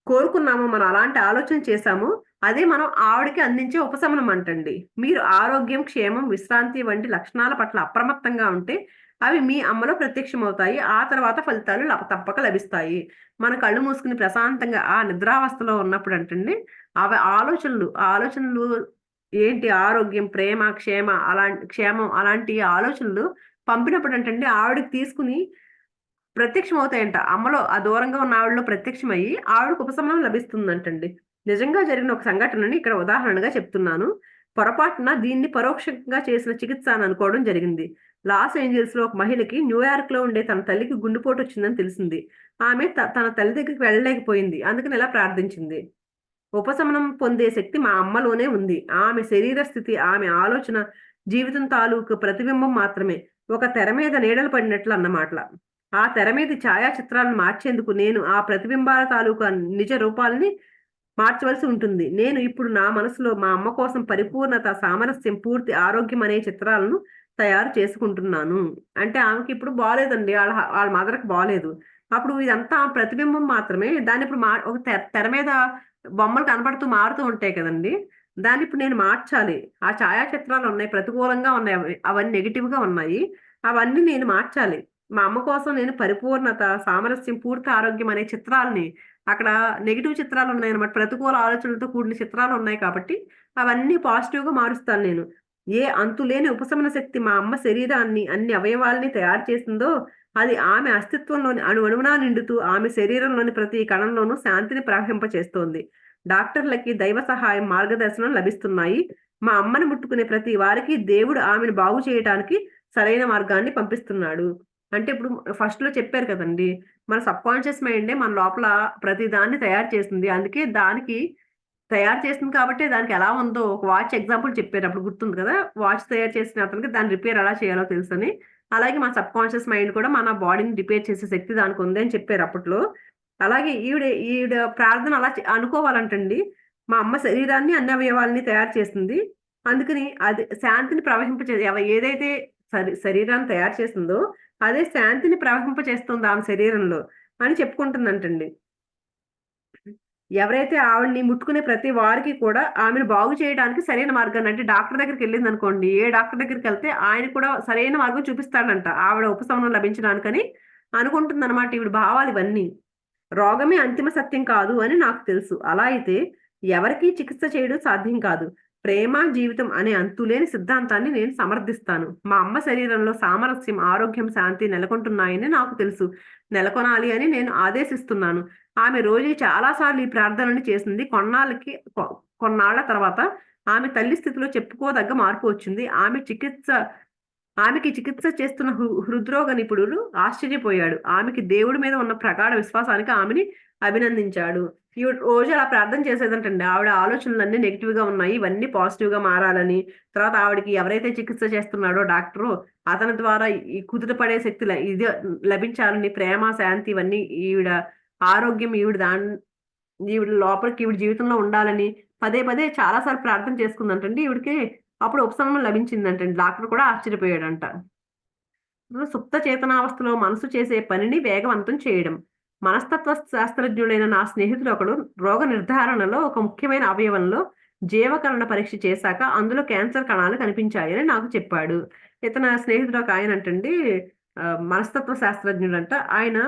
కోరుకున్నామో, మనం అలాంటి ఆలోచన చేశామో, అదే మనం ఆవిడకి అందించే ఉపశమనం అంటండి. మీరు ఆరోగ్యం, క్షేమం, విశ్రాంతి వంటి లక్షణాల పట్ల అప్రమత్తంగా ఉంటే అవి మీ అమ్మలో ప్రత్యక్షమవుతాయి. ఆ తర్వాత ఫలితాలు తప్పక లభిస్తాయి. మన కళ్ళు మూసుకొని ప్రశాంతంగా ఆ నిద్రావస్థలో ఉన్నప్పుడు అంటండి, అవి ఆలోచనలు ఏంటి ఆరోగ్యం, ప్రేమ, క్షేమం అలాంటి ఆలోచనలు పంపినప్పుడు అంటండి ఆవిడకి తీసుకుని ప్రత్యక్షమవుతాయంట. అమ్మలో ఆ దూరంగా ఉన్న ఆవిడలో ప్రత్యక్షమయ్యి ఆవిడకు ఉపశమనం లభిస్తుందంటండి. నిజంగా జరిగిన ఒక సంఘటనని ఇక్కడ ఉదాహరణగా చెప్తున్నాను. పొరపాటున దీన్ని పరోక్షంగా చేసిన చికిత్స అని అనుకోవడం జరిగింది. లాస్ ఏంజల్స్‌లో ఒక మహిళకి న్యూయార్క్‌లో ఉండే తన తల్లికి గుండెపోటు వచ్చిందని తెలిసింది. ఆమె తన తల్లి దగ్గరికి వెళ్ళలేకపోయింది. అందుకని ఇలా ప్రార్థించింది. ఉపశమనం పొందే శక్తి మా అమ్మలోనే ఉంది. ఆమె శరీర స్థితి, ఆమె ఆలోచన, జీవితం తాలూకు ప్రతిబింబం మాత్రమే. ఒక తెర మీద నీడలు పడినట్లు అన్నమాట. ఆ తెర మీద ఛాయాచిత్రాలను మార్చేందుకు నేను ఆ ప్రతిబింబాల తాలూకా నిజ రూపాల్ని మార్చవలసి ఉంటుంది. నేను ఇప్పుడు నా మనసులో మా అమ్మ కోసం పరిపూర్ణత, సామరస్యం, పూర్తి ఆరోగ్యం అనే చిత్రాలను తయారు చేసుకుంటున్నాను. అంటే ఆమెకిప్పుడు బాలేదండి. వాళ్ళ మదర్‌కి బాలేదు. అప్పుడు ఇదంతా ప్రతిబింబం మాత్రమే. దాన్నిప్పుడు ఒక తెర మీద బొమ్మలు కనపడుతూ మారుతూ ఉంటాయి కదండీ! దాన్నిప్పుడు నేను మార్చాలి. ఆ ఛాయాచిత్రాలున్నాయి, ప్రతికూలంగా ఉన్నాయి అవన్నీ నెగెటివ్‌గా ఉన్నాయి. అవన్నీ నేను మార్చాలి. మా అమ్మ కోసం నేను పరిపూర్ణత, సామరస్యం, పూర్తి ఆరోగ్యం అనే చిత్రాల్ని అక్కడ నెగెటివ్ చిత్రాలున్నాయన్నమాట. ప్రతికూల ఆలోచనలతో కూడిన చిత్రాలున్నాయి కాబట్టి, అవన్నీ పాజిటివ్‌గా మారుస్తాను నేను. ఏ అంతులేని ఉపశమన శక్తి మా అమ్మ శరీరాన్ని, అన్ని అవయవాల్ని తయారు చేసిందో, అది ఆమె అస్తిత్వంలోని అణువణువునా నిండుతూ, ఆమె శరీరంలోని ప్రతి కణంలోనూ శాంతిని ప్రవహింపచేస్తోంది. డాక్టర్లకి దైవ సహాయం, మార్గదర్శనం లభిస్తున్నాయి. మా అమ్మని ముట్టుకునే ప్రతి వారికి దేవుడు ఆమెను బాగు చేయటానికి సరైన మార్గాన్ని పంపిస్తున్నాడు. అంటే ఇప్పుడు ఫస్ట్‌లో చెప్పారు కదండీ! మన సబ్‌కాన్షియస్ మైండే మన లోపల ప్రతి దాన్ని తయారు చేసింది. అందుకే దానికి తయారు చేసింది కాబట్టే దానికెలా ఉందో ఒక వాచ్ ఎగ్జాంపుల్ చెప్పారు. అప్పుడు గుర్తుంది కదా! వాచ్ తయారు చేసిన అతనికి దాన్ని రిపేర్ ఎలా చేయాలో తెలుసని. అలాగే మన సబ్‌కాన్షియస్ మైండ్ కూడా మన బాడీని రిపేర్ చేసే శక్తి దానికుంది అని చెప్పారు అప్పట్లో. అలాగే ఈవిడ ప్రార్థన అలా అనుకోవాలంటండి. మా అమ్మ శరీరాన్ని, అన్ని అవయవాల్ని తయారు చేసింది. అందుకని అది శాంతిని ప్రవహింపచే ఏదైతే శరీరాన్ని తయారు చేసిందో అదే శాంతిని ప్రవహింపచేస్తుంది ఆమె శరీరంలో అని చెప్పుకుంటుందంటండి. ఎవరైతే ఆవిడని ముట్టుకునే ప్రతి వారికి కూడా ఆమెను బాగు చేయడానికి సరైన మార్గాన్ని అంటే డాక్టర్ దగ్గరికెళ్ళిందనుకోండి, ఏ డాక్టర్ దగ్గరికెళ్తే ఆయన కూడా సరైన మార్గం చూపిస్తాడంట. ఆవిడ ఉపశమనం లభించడానికని అనుకుంటుందనమాట ఈవిడ భావాలివన్నీ. రోగమే అంతిమ సత్యం కాదు అని నాకు తెలుసు. అలా అయితే ఎవరికీ చికిత్స చేయడం సాధ్యం కాదు. ప్రేమ, జీవితం అనే అంతులేని సిద్ధాంతాన్ని నేను సమర్థిస్తాను. మా అమ్మ శరీరంలో సామరస్యం, ఆరోగ్యం, శాంతి నెలకొంటున్నాయని నాకు తెలుసు. నెలకొనాలి అని నేను ఆదేశిస్తున్నాను. ఆమె రోజు చాలా సార్లు ఈ ప్రార్థనని చేసింది. కొన్నాళ్ల తర్వాత ఆమె తల్లి స్థితిలో చెప్పుకోదగ్గ మార్పు వచ్చింది. ఆమెకి చికిత్స చేస్తున్న హృద్రోగ నిపుణుడు ఆశ్చర్యపోయాడు. ఆమెకి దేవుడి మీద ఉన్న ప్రగాఢ విశ్వాసానికి ఆమెని అభినందించాడు. ఈవిడ రోజు అలా ప్రార్థన చేసేదంటండి. ఆవిడ ఆలోచనలన్నీ నెగెటివ్‌గా ఉన్నాయి. ఇవన్నీ పాజిటివ్‌గా మారాలని. తర్వాత ఆవిడకి ఎవరైతే చికిత్స చేస్తున్నాడో డాక్టరు, అతని ద్వారా ఈ కుదుట పడే శక్తి లభించాలని ప్రేమ, శాంతి ఇవన్నీ ఆరోగ్యం ఈవిడ లోపలికి ఈవిడ జీవితంలో ఉండాలని పదే పదే చాలా సార్లు ప్రార్థన చేసుకుందంటండి. ఈవిడకి అప్పుడు ఉపశమనం లభించిందంటండి. డాక్టర్ కూడా ఆశ్చర్యపోయాడంట. సుప్త చేతనావస్థలో మనసు చేసే పనిని వేగవంతం చేయడం. మనస్తత్వ శాస్త్రజ్ఞుడైన నా స్నేహితుడొకడు రోగ నిర్ధారణలో ఒక ముఖ్యమైన అవయవంలో జీవకరణ పరీక్ష చేశాక అందులో క్యాన్సర్ కణాలు కనిపించాయని నాకు చెప్పాడు. ఇతని స్నేహితుడు ఒక ఆయన అంటండి, మనస్తత్వ శాస్త్రజ్ఞుడంట. ఆయన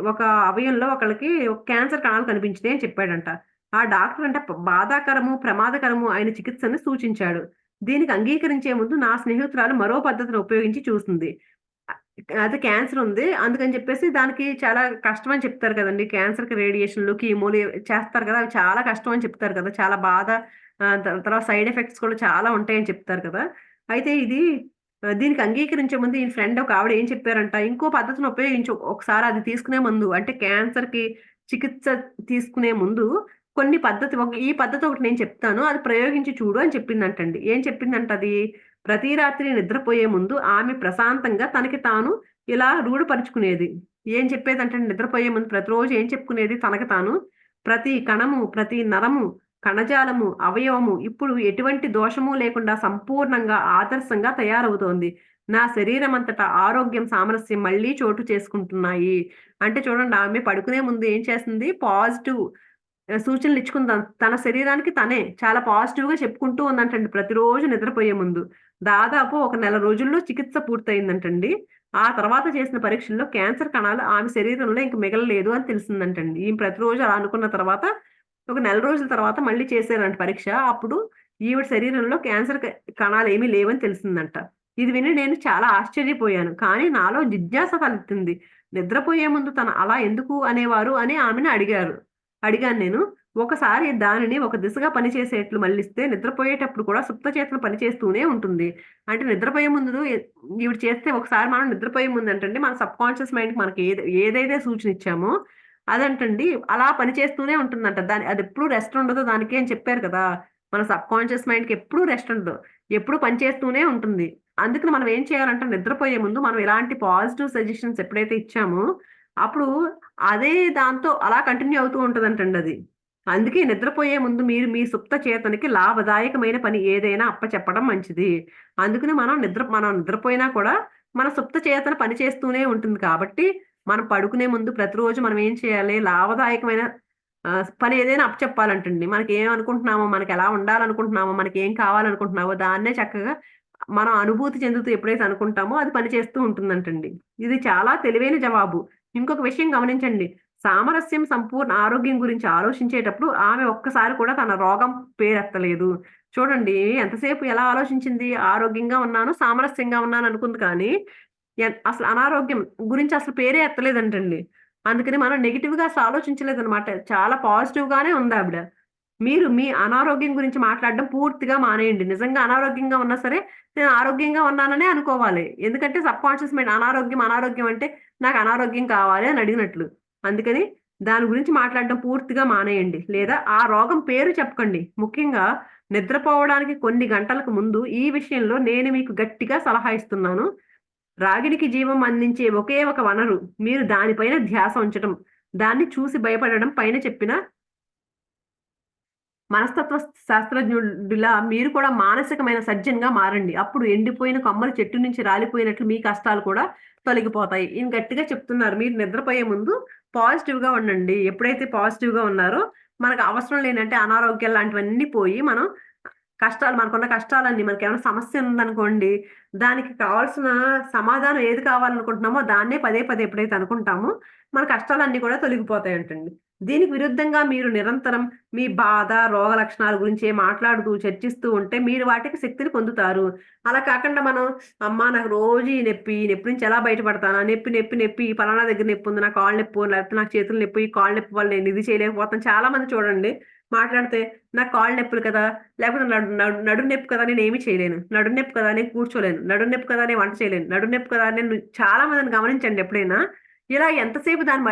ఒక అవయంలో ఒకళ్ళకి క్యాన్సర్ కణాలు కనిపించినాయి అని చెప్పాడంట. ఆ డాక్టర్ అంట బాధాకరము, ప్రమాదకరము అయిన చికిత్సని సూచించాడు. దీనికి అంగీకరించే ముందు నా స్నేహితురాలు మరో పద్ధతిని ఉపయోగించి చూసింది. అది క్యాన్సర్ ఉంది. అందుకని చెప్పేసి దానికి చాలా కష్టం అని చెప్తారు కదండీ! క్యాన్సర్‌కి రేడియేషన్‌లు, కీమోలు చేస్తారు కదా! అవి చాలా కష్టం అని చెప్తారు కదా! చాలా బాధ, తర్వాత సైడ్ ఎఫెక్ట్స్ కూడా చాలా ఉంటాయని చెప్తారు కదా! అయితే ఇది దీనికి అంగీకరించే ముందు ఈయన ఫ్రెండ్ ఒక ఆవిడ ఏం చెప్పారంట, ఇంకో పద్ధతిని ఉపయోగించు. ఒకసారి అది తీసుకునే ముందు అంటే క్యాన్సర్‌కి చికిత్స తీసుకునే ముందు కొన్ని పద్ధతి ఈ పద్ధతి ఒకటి నేను చెప్తాను. అది ప్రయోగించి చూడు అని చెప్పిందంటండి. ఏం చెప్పిందంట అది? ప్రతి రాత్రి నిద్రపోయే ముందు ఆమె ప్రశాంతంగా తనకి తాను ఇలా రూఢపరుచుకునేది. ఏం చెప్పేదంటే నిద్రపోయే ముందు ప్రతిరోజు ఏం చెప్పుకునేది తనకి తాను, ప్రతి కణము, ప్రతి నరము, కణజాలము, అవయవము ఇప్పుడు ఎటువంటి దోషము లేకుండా సంపూర్ణంగా ఆదర్శంగా తయారవుతోంది. నా శరీరమంతటా ఆరోగ్యం, సామరస్యం మళ్ళీ చోటు చేసుకుంటున్నాయి. అంటే చూడండి, ఆమె పడుకునే ముందు ఏం చేస్తుంది? పాజిటివ్ సూచనలిచ్చుకుంది. తన శరీరానికి తనే చాలా పాజిటివ్‌గా చెప్పుకుంటూ ఉందంటండి ప్రతిరోజు నిద్రపోయే ముందు. దాదాపు ఒక నెల రోజుల్లో చికిత్స పూర్తయిందంటండి. ఆ తర్వాత చేసిన పరీక్షల్లో క్యాన్సర్ కణాలు ఆమె శరీరంలో ఇంక మిగలలేదు అని తెలిసిందంటండి. ఈమె ప్రతిరోజు అలా అనుకున్న తర్వాత ఒక నెల రోజుల తర్వాత మళ్ళీ చేశారంట పరీక్ష. అప్పుడు ఈవిడ శరీరంలో క్యాన్సర్ కణాలేమీ లేవని తెలిసిందంట. ఇది విని నేను చాలా ఆశ్చర్యపోయాను. కానీ నాలో జిజ్ఞాస తలెత్తింది. నిద్రపోయే ముందు తను అలా ఎందుకు అనేవారు అని ఆమెని అడిగాను నేను. ఒకసారి దానిని ఒక దిశగా పనిచేసేట్లు మళ్లిస్తే నిద్రపోయేటప్పుడు కూడా సుప్తచేతన పనిచేస్తూనే ఉంటుంది. అంటే నిద్రపోయే ముందు ఈవిడ చేస్తే ఒకసారి మనం నిద్రపోయే ముందంటండి మన సబ్‌కాన్షియస్ మైండ్‌కి మనకి ఏదైతే సూచన ఇచ్చామో అదంటండి అలా పనిచేస్తూనే ఉంటుందంట. అదెప్పుడు రెస్ట్ ఉండదు దానికి అని చెప్పారు కదా! మన సబ్‌కాన్షియస్ మైండ్‌కి ఎప్పుడూ రెస్ట్ ఉండదు. ఎప్పుడూ పనిచేస్తూనే ఉంటుంది. అందుకని మనం ఏం చేయాలంటే నిద్రపోయే ముందు మనం ఇలాంటి పాజిటివ్ సజెషన్స్ ఎప్పుడైతే ఇచ్చామో అప్పుడు అదే దాంతో అలా కంటిన్యూ అవుతూ ఉంటదంటండది. అందుకే నిద్రపోయే ముందు మీరు మీ సుప్త చేతనకి లాభదాయకమైన పని ఏదైనా అప్పచెప్పడం మంచిది. అందుకని మనం నిద్రపోయినా కూడా మన సుప్త చేతన పని చేస్తూనే ఉంటుంది కాబట్టి, మనం పడుకునే ముందు ప్రతిరోజు మనం ఏం చేయాలి? లాభదాయకమైన పని ఏదైనా అప్పచెప్పాలంటండి. మనకేమనుకుంటున్నామో, మనకెలా ఉండాలనుకుంటున్నామో, మనకేం కావాలనుకుంటున్నామో దాన్నే చక్కగా మనం అనుభూతి చెందుతూ ఎప్పుడైతే అనుకుంటామో అది పని చేస్తూ ఉంటుందంటండి. ఇది చాలా తెలివైన జవాబు. ఇంకొక విషయం గమనించండి. సామరస్యం, సంపూర్ణ ఆరోగ్యం గురించి ఆలోచించేటప్పుడు ఆమె ఒక్కసారి కూడా తన రోగం పేరెత్తలేదు. చూడండి ఎంతసేపు ఎలా ఆలోచించింది? ఆరోగ్యంగా ఉన్నాను, సామరస్యంగా ఉన్నాను అనుకుంది కానీ, అసలు అనారోగ్యం గురించి అసలు పేరే ఎత్తలేదంటండి. అందుకని మనం నెగెటివ్‌గా అసలు ఆలోచించలేదనమాట. చాలా పాజిటివ్‌గానే ఉందావిడ. మీరు మీ అనారోగ్యం గురించి మాట్లాడడం పూర్తిగా మానేయండి. నిజంగా అనారోగ్యంగా ఉన్నా సరే, నేను ఆరోగ్యంగా ఉన్నాననే అనుకోవాలి. ఎందుకంటే సబ్‌కాన్షియస్ మైండ్ అనారోగ్యం అంటే నాకు అనారోగ్యం కావాలి అని అడిగినట్లు. అందుకని దాని గురించి మాట్లాడడం పూర్తిగా మానేయండి. లేదా ఆ రోగం పేరు చెప్పకండి. ముఖ్యంగా నిద్రపోవడానికి కొన్ని గంటలకు ముందు ఈ విషయంలో నేను మీకు గట్టిగా సలహా ఇస్తున్నాను. రాగిడికి జీవం అందించే ఒకే ఒక వనరు. మీరు దానిపైన ధ్యాస ఉంచటం. దాన్ని చూసి భయపడడం పైన చెప్పిన మనస్తత్వ శాస్త్రజ్ఞుడిలా మీరు కూడా మానసికమైన సర్జన్‌గా మారండి. అప్పుడు ఎండిపోయిన కొమ్మలు చెట్టు నుంచి రాలిపోయినట్లు మీ కష్టాలు కూడా తొలగిపోతాయి. ఈయన గట్టిగా చెప్తున్నారు. మీరు నిద్రపోయే ముందు పాజిటివ్‌గా ఉండండి. ఎప్పుడైతే పాజిటివ్‌గా ఉన్నారో మనకు అవసరం లేనంటే అనారోగ్యాలు లాంటివన్నీ పోయి మనం మనకున్న కష్టాలన్నీ మనకేమైనా సమస్య ఉందనుకోండి, దానికి కావాల్సిన సమాధానం ఏది కావాలనుకుంటున్నామో దాన్నే పదే పదే ఎప్పుడైతే అనుకుంటామో, మన కష్టాలన్నీ కూడా తొలగిపోతాయంటండి. దీనికి విరుద్ధంగా మీరు నిరంతరం మీ బాధ, రోగ లక్షణాల గురించే మాట్లాడుతూ, చర్చిస్తూ ఉంటే మీరు వాటికి శక్తిని పొందుతారు. అలా కాకుండా మనం అమ్మా నాకు రోజు ఈ నొప్పి నుంచి ఎలా బయటపడతానా? నొప్పి ఈ పలానా దగ్గర నొప్పుంది. నా కాళ్ళు నొప్పో, లేకపోతే నాకు చేతులు నొప్పి, ఈ కాళ్ళు నొప్పి వల్ల నేను ఇది చేయలేకపోతున్నాను. చాలా మంది చూడండి మాట్లాడితే నాకు కాళ్ళు నొప్పులు కదా! లేకపోతే నడుము నొప్పి కదా! నేనేమి చేయలేను. నడుము నొప్పి కదా! నేను కూర్చోలేను. నడుము నొప్పి కదా! నేను వంట చేయలేను. నడుము నొప్పి కదా! నేను చాలా మందిని గమనించండి ఎప్పుడైనా. ఇలా ఎంతసేపు దాన్ని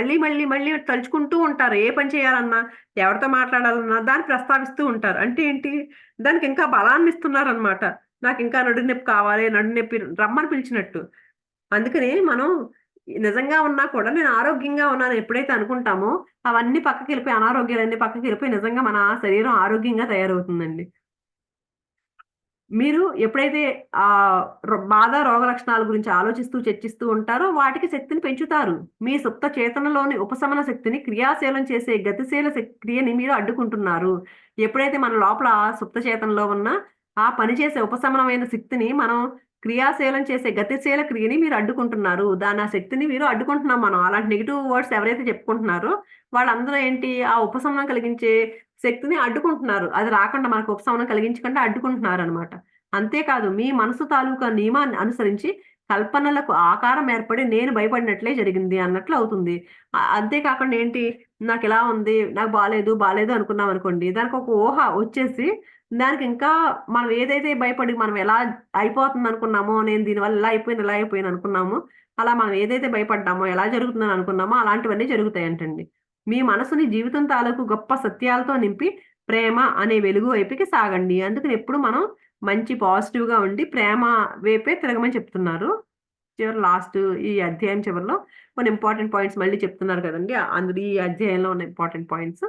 మళ్ళీ తలుచుకుంటూ ఉంటారు. ఏ పని చేయాలన్నా, ఎవరితో మాట్లాడాలన్నా దాన్ని ప్రస్తావిస్తూ ఉంటారు. అంటే ఏంటి? దానికి ఇంకా బలాన్నిస్తున్నారనమాట. నాకింకా నడుము నొప్పి కావాలి, నడుము నొప్పి రమ్మని పిలిచినట్టు. అందుకని మనం నిజంగా ఉన్నా కూడా నేను ఆరోగ్యంగా ఉన్నానని ఎప్పుడైతే అనుకుంటామో, అవన్నీ పక్కకెళ్ళిపోయి అనారోగ్యాలన్నీ పక్కకెళ్ళిపోయి నిజంగా మన శరీరం ఆరోగ్యంగా తయారవుతుందండి. మీరు ఎప్పుడైతే బాధ, రోగ లక్షణాల గురించి ఆలోచిస్తూ, చర్చిస్తూ ఉంటారో వాటికి శక్తిని పెంచుతారు. మీ సుప్త చేతనలోని ఉపశమన శక్తిని క్రియాశీలం చేసే గతిశీల క్రియని మీరు అడ్డుకుంటున్నారు. ఎప్పుడైతే మన లోపల సుప్త చేతనలో ఉన్న ఆ పనిచేసే ఉపశమనమైన శక్తిని మనం క్రియాశీలం చేసే గతిశీల క్రియని మీరు అడ్డుకుంటున్నారు. ఆ శక్తిని మీరు అడ్డుకుంటున్నాం మనం. అలాంటి నెగెటివ్ వర్డ్స్ ఎవరైతే చెప్పుకుంటున్నారో వాళ్ళందరూ ఏంటి ఆ ఉపశమనం కలిగించే శక్తిని అడ్డుకుంటున్నారు. అది రాకుండా మనకు ఉపశమనం కలిగించకుండా అడ్డుకుంటున్నారనమాట. అంతేకాదు మీ మనసు తాలూకా నియమాన్ని అనుసరించి కల్పనలకు ఆకారం ఏర్పడి నేను భయపడినట్లే జరిగింది అన్నట్లు అవుతుంది. అంతేకాకుండా ఏంటి నాకిలా ఉంది, నాకు బాలేదు అనుకున్నామనుకోండి. దానికొక ఊహ వచ్చేసి దానికి ఇంకా మనం ఏదైతే భయపడి మనం ఎలా అయిపోతుందనుకున్నామో, నేను దీనివల్ల ఇలా అయిపోయాను అనుకున్నామో, అలా మనం ఏదైతే భయపడ్డామో, ఎలా జరుగుతుందని అనుకున్నామో అలాంటివన్నీ జరుగుతాయంటండి. మీ మనసుని జీవితం తాలూకు గొప్ప సత్యాలతో నింపి ప్రేమ అనే వెలుగు వైపుకి సాగండి. అందుకని ఎప్పుడు మనం మంచి పాజిటివ్‌గా ఉండి ప్రేమ వైపే తిరగమని చెప్తున్నారు. లాస్ట్ ఈ అధ్యాయం చివరిలో కొన్ని ఇంపార్టెంట్ పాయింట్స్ మళ్ళీ చెప్తున్నారు కదండీ! అందులో ఈ అధ్యాయంలో ఉన్న ఇంపార్టెంట్ పాయింట్స్.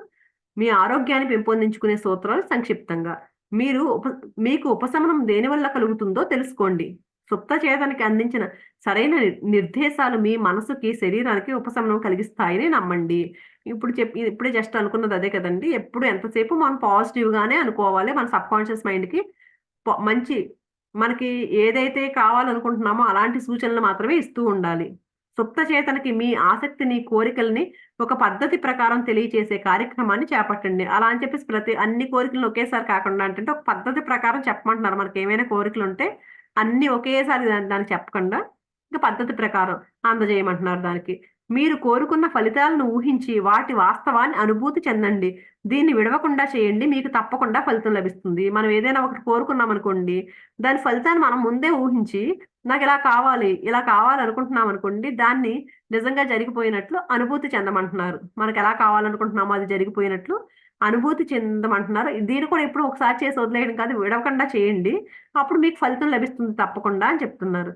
మీ ఆరోగ్యాన్ని పెంపొందించుకునే సూత్రాలు సంక్షిప్తంగా. మీరు మీకు ఉపశమనం దేనివల్ల కలుగుతుందో తెలుసుకోండి. సుప్త చేతనకి అందించిన సరైన నిర్దేశాలు మీ మనసుకి, శరీరానికి ఉపశమనం కలిగిస్తాయని నమ్మండి. ఇప్పుడే జస్ట్ అనుకున్నది అదే కదండీ! ఎప్పుడు ఎంతసేపు మనం పాజిటివ్‌గానే అనుకోవాలి. మన సబ్‌కాన్షియస్ మైండ్‌కి మంచి మనకి ఏదైతే కావాలనుకుంటున్నామో అలాంటి సూచనలు మాత్రమే ఇస్తూ ఉండాలి. సుప్త చేతనకి మీ ఆసక్తిని, కోరికలని ఒక పద్ధతి ప్రకారం తెలియచేసే కార్యక్రమాన్ని చేపట్టండి. అలా అని చెప్పేసి అన్ని కోరికలను ఒకేసారి కాకుండా ఏంటంటే ఒక పద్ధతి ప్రకారం చెప్పమంటున్నారు. మనకేమైనా కోరికలుంటే అన్నీ ఒకేసారి దానికి చెప్పకుండా ఇంక పద్ధతి ప్రకారం అందజేయమంటున్నారు దానికి. మీరు కోరుకున్న ఫలితాలను ఊహించి వాటి వాస్తవాన్ని అనుభూతి చెందండి. దీన్ని విడవకుండా చేయండి. మీకు తప్పకుండా ఫలితం లభిస్తుంది. మనం ఏదైనా ఒకటి కోరుకున్నామనుకోండి, దాని ఫలితాన్ని మనం ముందే ఊహించి, ఇలా కావాలనుకుంటున్నామనుకోండి, దాన్ని నిజంగా జరిగిపోయినట్లు అనుభూతి చెందమంటున్నారు. మనకెలా కావాలనుకుంటున్నామో అది జరిగిపోయినట్లు అనుభూతి చెందమంటున్నారు. దీన్ని కూడా ఎప్పుడో ఒకసారి చేసి వదిలేయడం కాదు, విడవకుండా చేయండి. అప్పుడు మీకు ఫలితం లభిస్తుంది తప్పకుండా అని చెప్తున్నారు.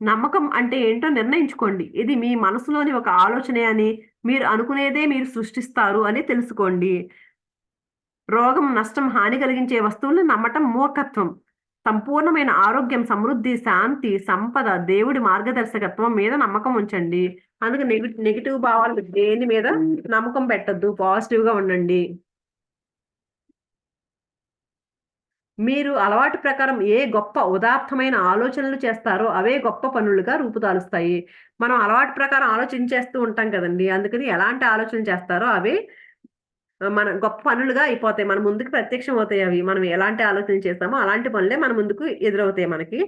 నమ్మకం అంటే ఏంటో నిర్ణయించుకోండి. ఇది మీ మనసులోని ఒక ఆలోచనే అని, మీరు అనుకునేదే మీరు సృష్టిస్తారు అని తెలుసుకోండి. రోగం, నష్టం, హాని కలిగించే వస్తువులను నమ్మటం మూర్ఖత్వం. సంపూర్ణమైన ఆరోగ్యం, సమృద్ధి, శాంతి, సంపద, దేవుడి మార్గదర్శకత్వం మీద నమ్మకం ఉంచండి. అందుకే నెగెటివ్ భావాలు దేని మీద నమ్మకం పెట్టొద్దు. పాజిటివ్‌గా ఉండండి. మీరు అలవాటు ప్రకారం ఏ గొప్ప ఉదాత్తమైన ఆలోచనలు చేస్తారో అవే గొప్ప పనులుగా రూపుదాలుస్తాయి. మనం అలవాటు ప్రకారం ఆలోచించేస్తూ ఉంటాం కదండీ! అందుకని ఎలాంటి ఆలోచనలు చేస్తారో అవే మన గొప్ప పనులుగా అయిపోతాయి. మన ముందుకు ప్రత్యక్షం అవుతాయి అవి. మనం ఎలాంటి ఆలోచనలు చేస్తామో అలాంటి పనులే మన ముందుకు ఎదురవుతాయి మనకి.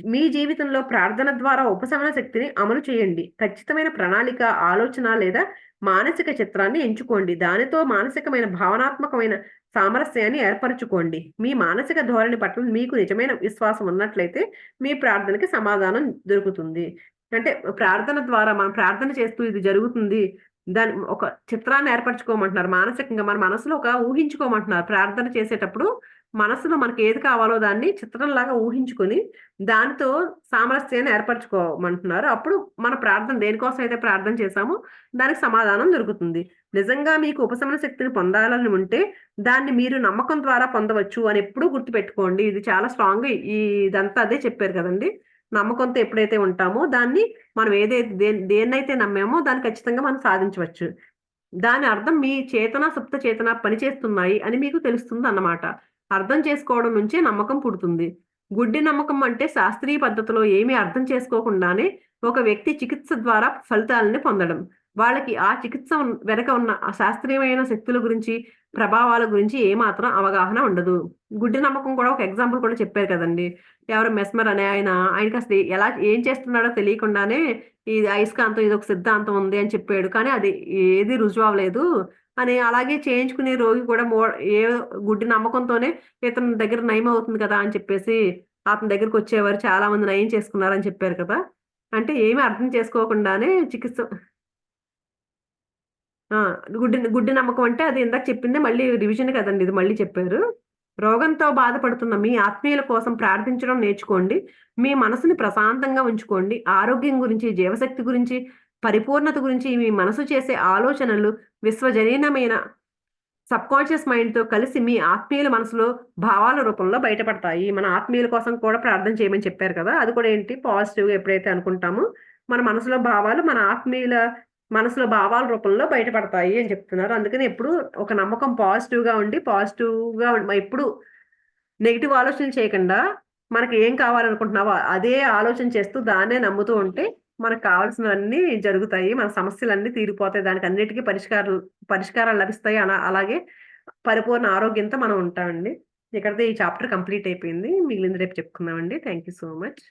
మీ జీవితంలో ప్రార్థన ద్వారా ఉపశమన శక్తిని అమలు చేయండి. ఖచ్చితమైన ప్రణాళిక, ఆలోచన లేదా మానసిక చిత్రాన్ని ఎంచుకోండి. దానితో మానసికమైన, భావనాత్మకమైన సామరస్యాన్ని ఏర్పరచుకోండి. మీ మానసిక ధోరణి పట్ల మీకు నిజమైన విశ్వాసం ఉన్నట్లయితే మీ ప్రార్థనకి సమాధానం దొరుకుతుంది. అంటే ప్రార్థన ద్వారా మనం ప్రార్థన చేస్తూ ఇది జరుగుతుంది. దాని ఒక చిత్రాన్ని ఏర్పరచుకోమంటున్నారు. మానసికంగా మన మనసులో ఒక ఊహించుకోమంటున్నారు. ప్రార్థన చేసేటప్పుడు మనసులో మనకి ఏది కావాలో దాన్ని చిత్రంలాగా ఊహించుకొని దానితో సామరస్యాన్ని ఏర్పరచుకోమంటున్నారు. అప్పుడు మన ప్రార్థన దేనికోసం అయితే ప్రార్థన చేశామో దానికి సమాధానం దొరుకుతుంది. నిజంగా మీకు ఉపశమన శక్తిని పొందాలని ఉంటే దాన్ని మీరు నమ్మకం ద్వారా పొందవచ్చు అని ఎప్పుడూ గుర్తుపెట్టుకోండి. ఇది చాలా స్ట్రాంగ్‌గా ఇదంతా అదే చెప్పారు కదండీ! నమ్మకంతో ఎప్పుడైతే ఉంటామో దాన్ని మనం ఏదైతే దేన్నైతే నమ్మామో దాన్ని ఖచ్చితంగా మనం సాధించవచ్చు. దాని అర్థం మీ చేతన, సుప్త చేతన పనిచేస్తున్నాయి అని మీకు తెలుస్తుందన్నమాట. అర్థం చేసుకోవడం నుంచే నమ్మకం పుడుతుంది. గుడ్డి నమ్మకం అంటే శాస్త్రీయ పద్ధతిలో ఏమీ అర్థం చేసుకోకుండానే ఒక వ్యక్తి చికిత్స ద్వారా ఫలితాలని పొందడం. వాళ్ళకి ఆ చికిత్స వెనక ఉన్న ఆ శాస్త్రీయమైన శక్తుల గురించి, ప్రభావాల గురించి ఏమాత్రం అవగాహన ఉండదు. గుడ్డి నమ్మకం కూడా ఒక ఎగ్జాంపుల్ కూడా చెప్పారు కదండీ! ఎవరో మెస్మర్ అనే ఆయనకసలు ఏం చేస్తున్నాడో తెలియకుండానే ఇది అయస్కాంతం ఇదొక సిద్ధాంతం ఉంది అని చెప్పాడు. కానీ అది ఏది రుజువవ్వలేదు అని అలాగే చేయించుకునే రోగి కూడా ఏదో గుడ్డి నమ్మకంతోనే ఇతని దగ్గర నయమవుతుంది కదా! అని చెప్పేసి అతని దగ్గరకొచ్చేవారు చాలా మంది నయం చేసుకున్నారని చెప్పారు కదా! అంటే ఏమి అర్థం చేసుకోకుండానే చికిత్స ఆ! గుడ్డి గుడ్డి నమ్మకం అంటే అది ఇందాక చెప్పిందే మళ్ళీ రివిజన్ కదండీ! ఇది మళ్ళీ చెప్పారు. రోగంతో బాధపడుతున్న మీ ఆత్మీయుల కోసం ప్రార్థించడం నేర్చుకోండి. మీ మనసుని ప్రశాంతంగా ఉంచుకోండి. ఆరోగ్యం గురించి, జీవశక్తి గురించి, పరిపూర్ణత గురించి మీ మనసు చేసే ఆలోచనలు విశ్వజనీనమైన సబ్కాన్షియస్ మైండ్తో కలిసి మీ ఆత్మీయుల మనసులో భావాల రూపంలో బయటపడతాయి. మన ఆత్మీయుల కోసం కూడా ప్రార్థన చేయమని చెప్పారు కదా! అది కూడా ఏంటి పాజిటివ్‌గా ఎప్పుడైతే అనుకుంటామో మన మనసులో భావాలు మన ఆత్మీయుల మనసులో భావాల రూపంలో బయటపడతాయి అని చెప్తున్నారు. అందుకని ఎప్పుడు ఒక నమ్మకం పాజిటివ్‌గా ఎప్పుడు నెగెటివ్ ఆలోచనలు చేయకుండా మనకి ఏం కావాలనుకుంటున్నావో అదే ఆలోచన చేస్తూ దాన్నే నమ్ముతూ ఉంటే మనకు కావాల్సినవన్నీ జరుగుతాయి. మన సమస్యలన్నీ తీరిపోతాయి. దానికన్నిటికి పరిష్కారాలు లభిస్తాయి. అలాగే పరిపూర్ణ ఆరోగ్యంతో మనం ఉంటామండి. ఇక్కడితో ఈ చాప్టర్ కంప్లీట్ అయిపోయింది. మిగిలింది రేపు చెప్పుకుందామండి. Thank you so much.